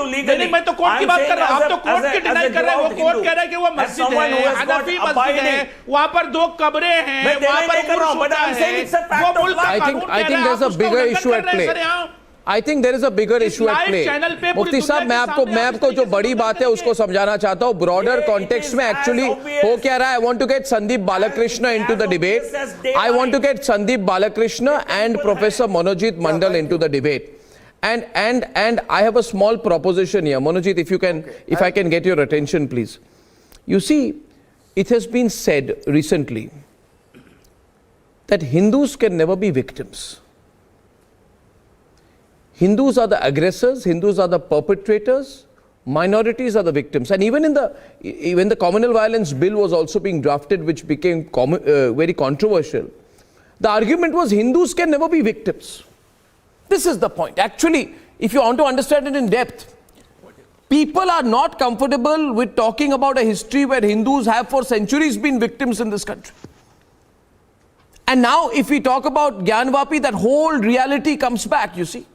नहीं, मैं तो कोर्ट की बात कर रहा हूं। आप तो कोर्ट की डिनाई कर रहे हैं। वो कोर्ट कह रहा है कि वो मस्जिद है, हनफी मस्जिद है, वहां पर 2 कब्रें हैं, वहां पर उर्स होता है। वो मुल्क का कानून कह रहा है, I think there's a bigger issue at play. I think there is a bigger issue at play. मुफ्ती साहब, मैं आपको जो बड़ी बात है उसको समझाना चाहता हूँ। ब्रॉडर कॉन्टेक्स्ट में एक्चुअली हो क्या रहा है? I want to get Sandeep Balakrishna into the debate. I want to get Sandeep Balakrishna and Professor Monojit Mandal into the debate. And I have a small proposition here. Monojit, if I can get your attention, please. You see, it has been said recently that Hindus can never be victims. Hindus are the aggressors, Hindus are the perpetrators, minorities are the victims. And even when the communal violence bill was also being drafted, which became very controversial, the argument was Hindus can never be victims. This is the point. Actually, if you want to understand it in depth, people are not comfortable with talking about a history where Hindus have for centuries been victims in this country. And now if we talk about Gyanvapi, that whole reality comes back, you see.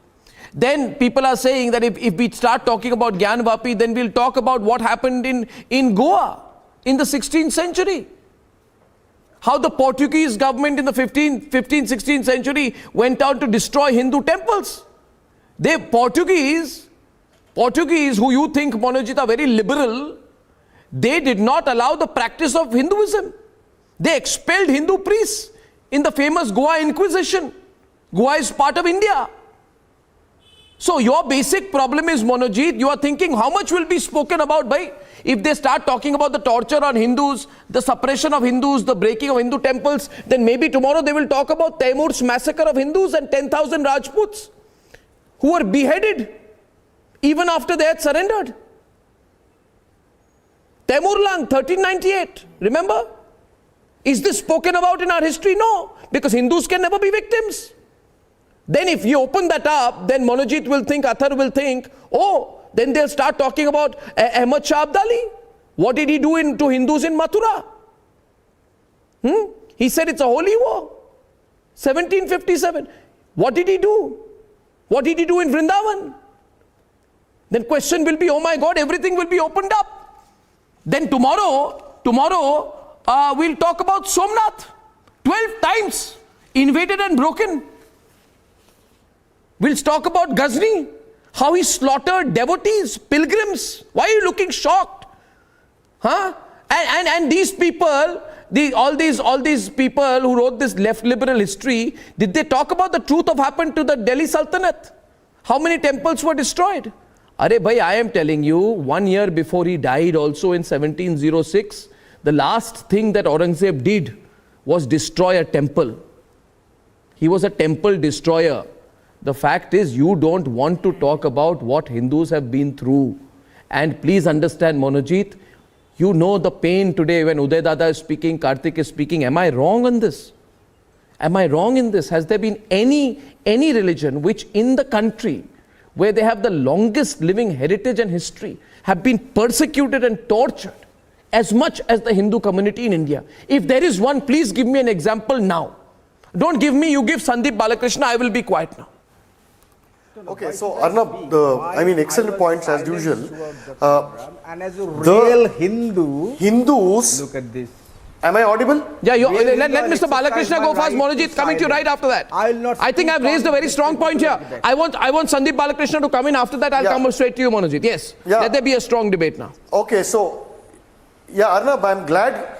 Then people are saying that if we start talking about Gyanvapi, then we'll talk about what happened in Goa in the 16th century. How the Portuguese government in the 15th, 16th century went out to destroy Hindu temples. Portuguese, who you think, Monojit, are very liberal, they did not allow the practice of Hinduism. They expelled Hindu priests in the famous Goa Inquisition. Goa is part of India. So your basic problem is, Monojit, you are thinking how much will be spoken about by if they start talking about the torture on Hindus, the suppression of Hindus, the breaking of Hindu temples, then maybe tomorrow they will talk about Taimur's massacre of Hindus and 10,000 Rajputs who were beheaded even after they had surrendered. Taimurlang, 1398, remember? Is this spoken about in our history? No, because Hindus can never be victims. Then if you open that up, then Monojit will think, Athar will think, oh, then they'll start talking about Ahmad Shah Abdali. What did he do to Hindus in Mathura? He said it's a holy war. 1757. What did he do? What did he do in Vrindavan? Then question will be, oh my God, everything will be opened up. Then tomorrow we'll talk about Somnath. 12 times invaded and broken. We'll talk about Ghazni, how he slaughtered devotees, pilgrims. Why are you looking shocked? Huh? And these people, all these people who wrote this left liberal history, did they talk about the truth of happened to the Delhi Sultanate? How many temples were destroyed? Are bhai, I am telling you, 1 year before he died also in 1706, the last thing that Aurangzeb did was destroy a temple. He was a temple destroyer. The fact is, you don't want to talk about what Hindus have been through. And please understand, Monojit, you know the pain today when Uday Dada is speaking, Karthik is speaking. Am I wrong on this? Am I wrong in this? Has there been any religion which in the country where they have the longest living heritage and history have been persecuted and tortured? as much as the Hindu community in India. If there is one, please give me an example now. Don't give me, you give Sandeep Balakrishna, I will be quiet now. Okay, so Arnab, excellent points as usual. And as a real Hindus, look at this. Am I audible? Yeah, let Mr. Balakrishna go first. Monojit, coming to you right after that. I think I've raised a very strong point here. I want Sandeep Balakrishna to come in. After that, I'll come straight to you, Monojit. Yes. Yeah. Let there be a strong debate now. Okay, so, Arnab, I'm glad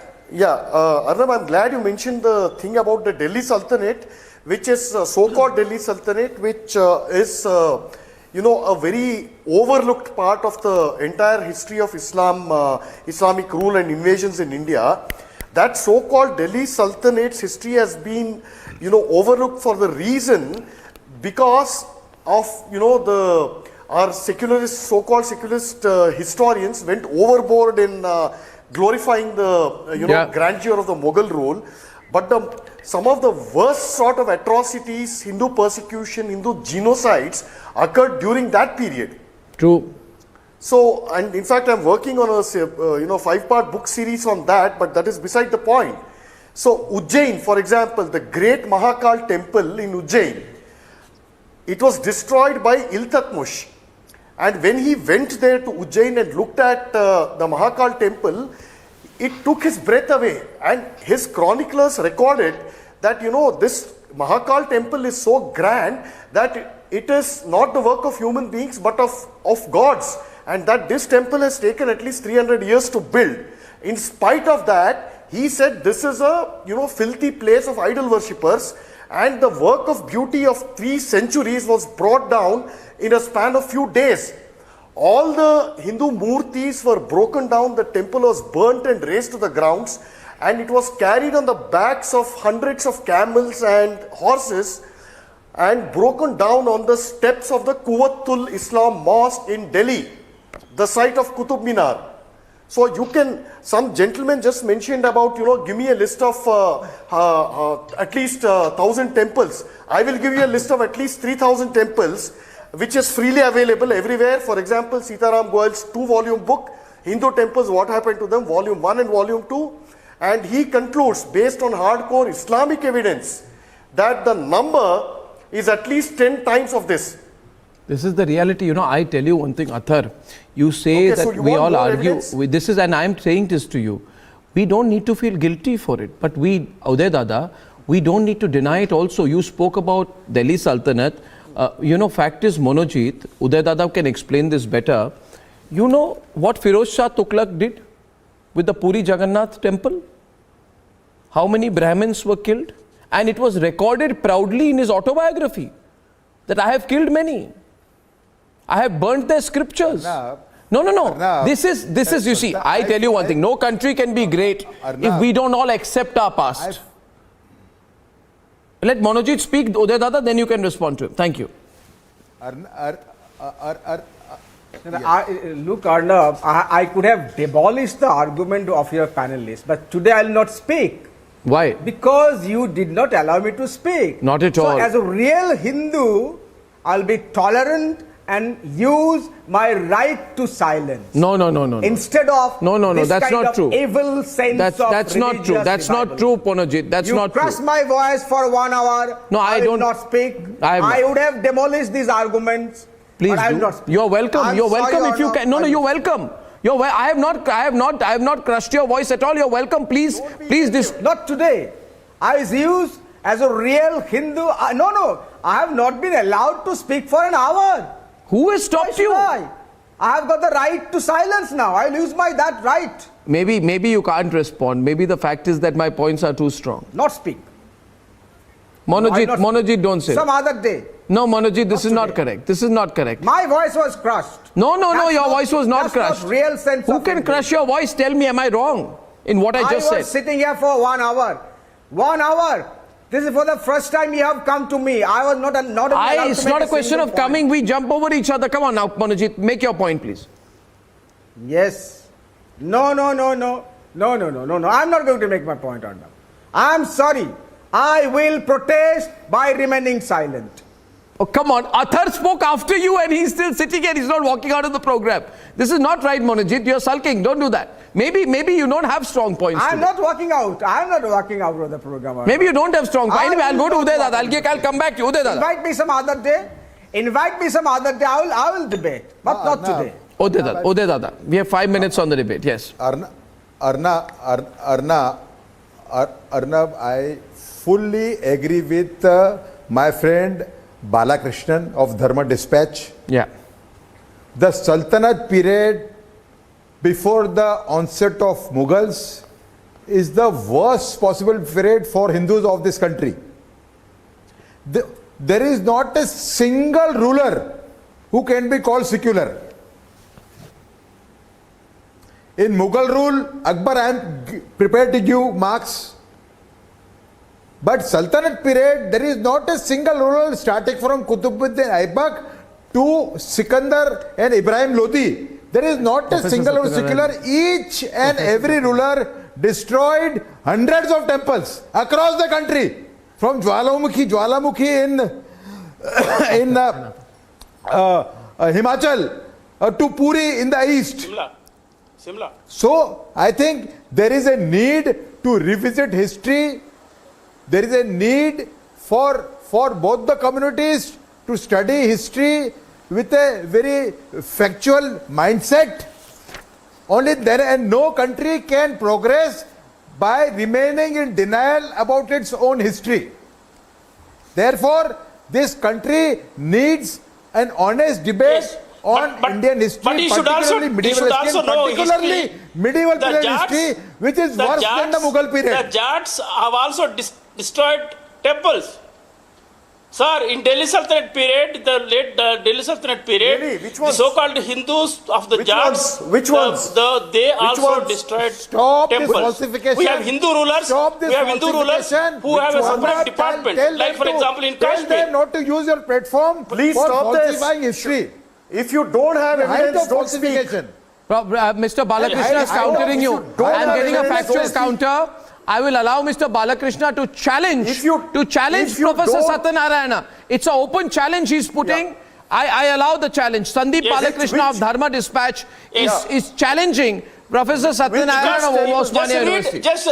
you mentioned the thing about the Delhi Sultanate, which is so-called Delhi Sultanate, which is, a very overlooked part of the entire history of Islam, Islamic rule and invasions in India. That so-called Delhi Sultanate's history has been, overlooked for the reason because of, our secularist, so-called secularist historians went overboard in glorifying the, grandeur of the Mughal rule. But some of the worst sort of atrocities, Hindu persecution, Hindu genocides occurred during that period. True. So, and in fact, I'm working on a 5-part book series on that, but that is beside the point. So, Ujjain, for example, the great Mahakal temple in Ujjain, it was destroyed by Iltutmish. And when he went there to Ujjain and looked at the Mahakal temple, it took his breath away. And his chroniclers recorded that, this Mahakal temple is so grand that it is not the work of human beings but of gods. And that this temple has taken at least 300 years to build. In spite of that, he said this is a filthy place of idol worshippers, and the work of beauty of 3 centuries was brought down in a span of few days. All the Hindu murtis were broken down, the temple was burnt and razed to the grounds, and it was carried on the backs of hundreds of camels and horses and broken down on the steps of the Quwwatul Islam Mosque in Delhi, the site of Qutub Minar. So you can, some gentleman just mentioned about, give me a list of at least 1,000 temples. I will give you a list of at least 3,000 temples, which is freely available everywhere. For example, Sitaram Goel's 2-volume book, Hindu Temples, What Happened to Them, Volume 1 and Volume 2. And he concludes, based on hardcore Islamic evidence, that the number is at least 10 times of this. This is the reality. I tell you one thing, Athar. You say that we all argue. And I am saying this to you. We don't need to feel guilty for it. But Uday Dada, we don't need to deny it also. You spoke about Delhi Sultanate. Fact is, Monojit, Uday Dada can explain this better. You know what Firoz Shah Tughlaq did with the Puri Jagannath temple? How many Brahmins were killed? And it was recorded proudly in his autobiography that I have killed many. I have burnt their scriptures. Arnab, No. Arnab, This is, you see, I tell you one thing. No country can be great if we don't all accept our past. Let Monojit speak, Uday Dada, then you can respond to him. Thank you. Look, Arnab, I could have demolished the argument of your panelists, but today I will not speak. Why? Because you did not allow me to speak. Not at all. So, as a real Hindu, I'll be tolerant and use my right to silence. No. Instead of this that's kind not of true. evil sense That's not true. That's not true, Ponojit. That's not true. You crushed my voice for 1 hour. No, I will don't. not speak. I would have demolished these arguments. Please but I will do. not speak. You're welcome. I'm You're sorry, welcome if you Arnab. can. No, you're welcome. I have not crushed your voice at all. You're welcome. Please. Not today. I was used as a real Hindu. No. I have not been allowed to speak for an hour. Who has stopped you? I have got the right to silence now. I'll use that right. Maybe you can't respond. Maybe the fact is that my points are too strong. Not speak. Monojit, don't say. Some other day. No, Monojit, this is not correct. This is not correct. My voice was crushed. No, your voice was not crushed. Not real sense. Who can crush your voice? Tell me, am I wrong in what I just said? I was sitting here for 1 hour. 1 hour. This is for the first time you have come to me. I was not It's not a question of coming. We jump over each other. Come on now, Monojit, make your point, please. Yes. No. I'm not going to make my point on that. I'm sorry. I will protest by remaining silent. Oh, come on. Athar spoke after you and he's still sitting here. He's not walking out of the program. This is not right, Monojit. You're sulking. Don't do that. Maybe you don't have strong points. I'm not walking out. I'm not walking out of the program. Maybe you don't have strong points. Anyway, I'll go to Uday Dada. I'll come back to Uday Dada. Invite me some other day. Invite me some other day. I will debate, but not today. Uday Dada. We have 5 minutes on the debate. Yes. Arnab, I fully agree with my friend Balakrishnan of Dharma Dispatch. Yeah. The Sultanate period before the onset of Mughals is the worst possible period for Hindus of this country. There is not a single ruler who can be called secular. In Mughal rule, Akbar, I am prepared to give marks. But Sultanate period, there is not a single ruler starting from Qutbuddin Aibak to Sikandar and Ibrahim Lodi. There is not a single ruler secular. Each and every ruler destroyed hundreds of temples across the country. From Jwalamukhi in Himachal to Puri in the east. Simla. So, I think there is a need to revisit history. There is a need for both the communities to study history with a very factual mindset. Only then, and no country can progress by remaining in denial about its own history. Therefore, this country needs an honest debate on Indian history, but he should also know history. Medieval period history, which is worse than the Mughal period. The Jats have also destroyed temples. Sir, in Delhi Sultanate period, the late Delhi Sultanate period, really? The so-called Hindus of the Jats, they also destroyed temples. We have Hindu rulers. We have Hindu rulers who have a separate department. Like for example, in Kashmir. Tell them not to use your platform Please for stop falsifying history. If you don't have evidence, don't speak. Mr. Balakrishna is countering you. I am getting a factual counter. I will allow Mr. Balakrishna to challenge Professor Satyanarayana. It's an open challenge he's putting. Yeah. I allow the challenge. Sandeep Balakrishna of Dharma Dispatch is challenging Professor Satyanarayana of Osmania University. Just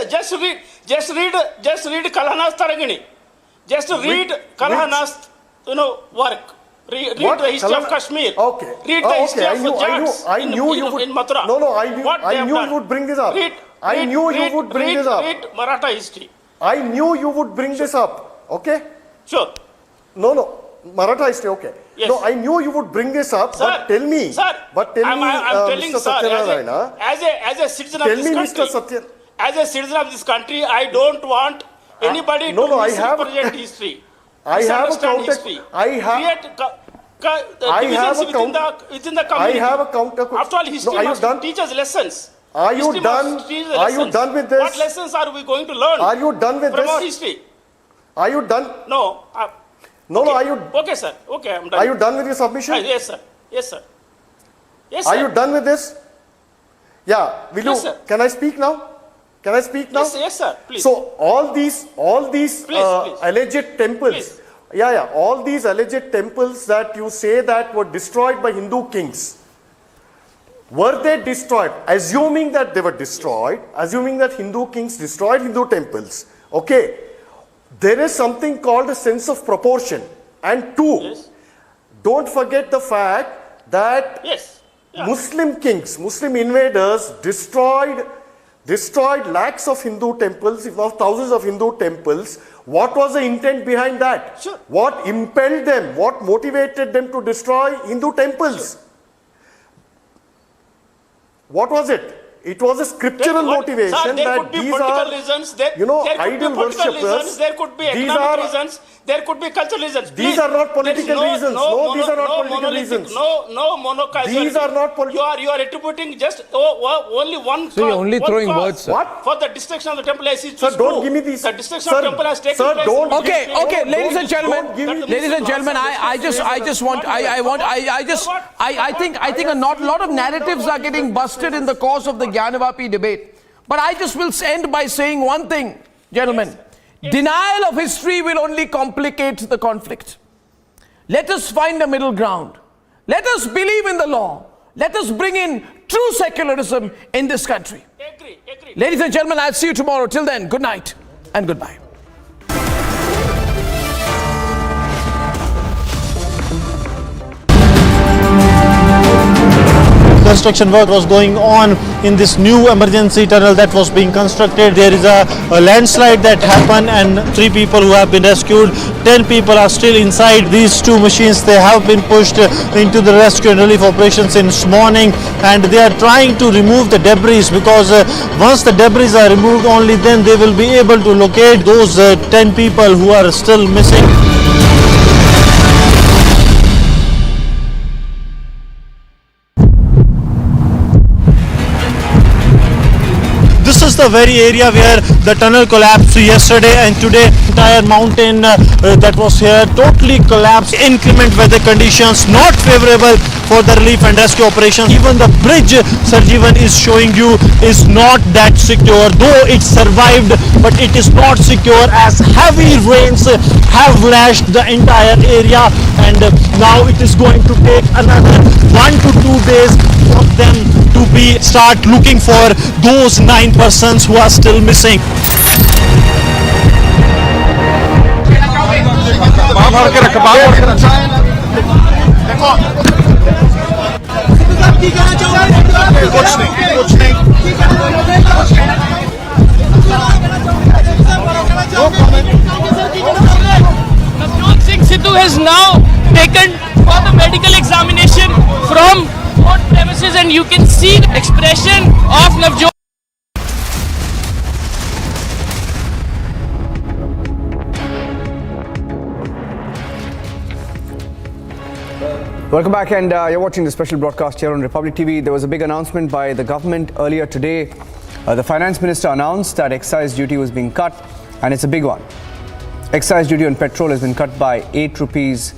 read Kalhana's Tarangini. Just read Kalhana's work. Read the history of Kashmir. Okay. Read the history of Jats in Mathura. No, I knew you would bring this up. I knew you would bring this up. Read Maratha history. I knew you would bring this up. Okay? Sure. No. Maratha history, okay. Yes. No, I knew you would bring this up, sir, but tell me. Sir, I'm telling Mr. Satyanarayana. As a citizen of this country. As a citizen of this country, I don't want anybody to misrepresent history. I have a counter. History. Within the community. I have a counter. After all, history must teach us lessons. Are you done with this? What lessons are we going to learn? Are you done with from this? Our history? Are you done? No. Are you? Okay, sir. Okay, I'm done. Are you done with your submission? Yes, sir. Yes, sir. Yes, are sir. you done with this? Yeah. Yes, sir. Can I speak now? Yes, sir. Please. So all these alleged temples. Please. Yeah. All these alleged temples that you say that were destroyed by Hindu kings. Were they destroyed? Assuming that they were destroyed, assuming that Hindu kings destroyed Hindu temples, okay, there is something called a sense of proportion. And two, don't forget the fact that Muslim kings, Muslim invaders destroyed lakhs of Hindu temples, if not thousands of Hindu temples. What was the intent behind that? Sure. What impelled them? What motivated them to destroy Hindu temples? Sure. What was it? It was a scriptural motivation. Sir, there that could be these political are, reasons. There idol worshippers. There could be economic reasons. There could be cultural reasons. These are not political reasons. No, these are not political reasons. No monoculture. These are not political. You are attributing just only one. So you're only throwing words, sir. What? For the destruction of the temple, I see. Sir, don't give me these. The destruction of the temple has taken place. Okay, ladies and gentlemen, I think a lot of narratives are getting busted in the course of the Gyanvapi debate. But I just will end by saying one thing, gentlemen. Denial of history will only complicate the conflict. Let us find a middle ground. Let us believe in the law. Let us bring in true secularism in this country. Ladies and gentlemen, I'll see you tomorrow. Till then, good night and goodbye. Construction work was going on in this new emergency tunnel that was being constructed. There is a landslide that happened and 3 people who have been rescued. 10 people are still inside these 2 machines. They have been pushed into the rescue and relief operations since morning, and they are trying to remove the debris, because once the debris are removed, only then they will be able to locate those 10 people who are still missing. This is the very area where the tunnel collapsed yesterday, and today entire mountain that was here totally collapsed. Inclement weather conditions not favorable for the relief and rescue operation. Even the bridge Sarjeevan is showing you is not that secure, though it survived, but it is not secure as heavy rains have lashed the entire area, and now it is going to take another 1 to 2 days for them to start looking for those 9 persons who are still missing. Navjot Singh Sidhu has now taken for the medical examination from court premises, and you can see the expression of Navjot. Welcome back, and you're watching the special broadcast here on Republic TV. There was a big announcement by the government earlier today. The finance minister announced that excise duty was being cut, and it's a big one. Excise duty on petrol has been cut by 8 rupees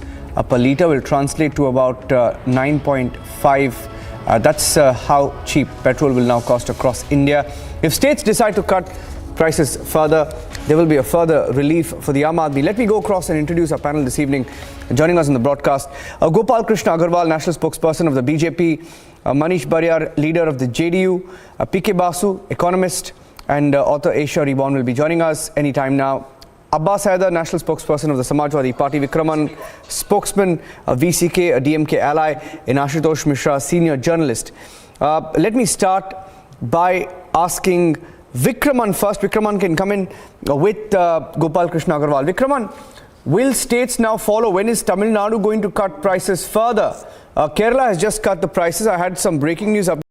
per litre, will translate to about 9.5. That's how cheap petrol will now cost across India. If states decide to cut prices further, there will be a further relief for the Aam Aadmi. Let me go across and introduce our panel this evening. Joining us on the broadcast, Gopal Krishna Agarwal, national spokesperson of the BJP, Manish Bariyar, leader of the JDU, PK Basu, economist and author Asia Reborn will be joining us anytime now. Abbas Haider, national spokesperson of the Samajwadi Party, Vikraman, spokesman of VCK, a DMK ally, and Ashutosh Mishra, senior journalist. Let me start by asking Vikraman first. Vikraman can come in with Gopal Krishna Agarwal. Vikraman, will states now follow? When is Tamil Nadu going to cut prices further? Kerala has just cut the prices. I had some breaking news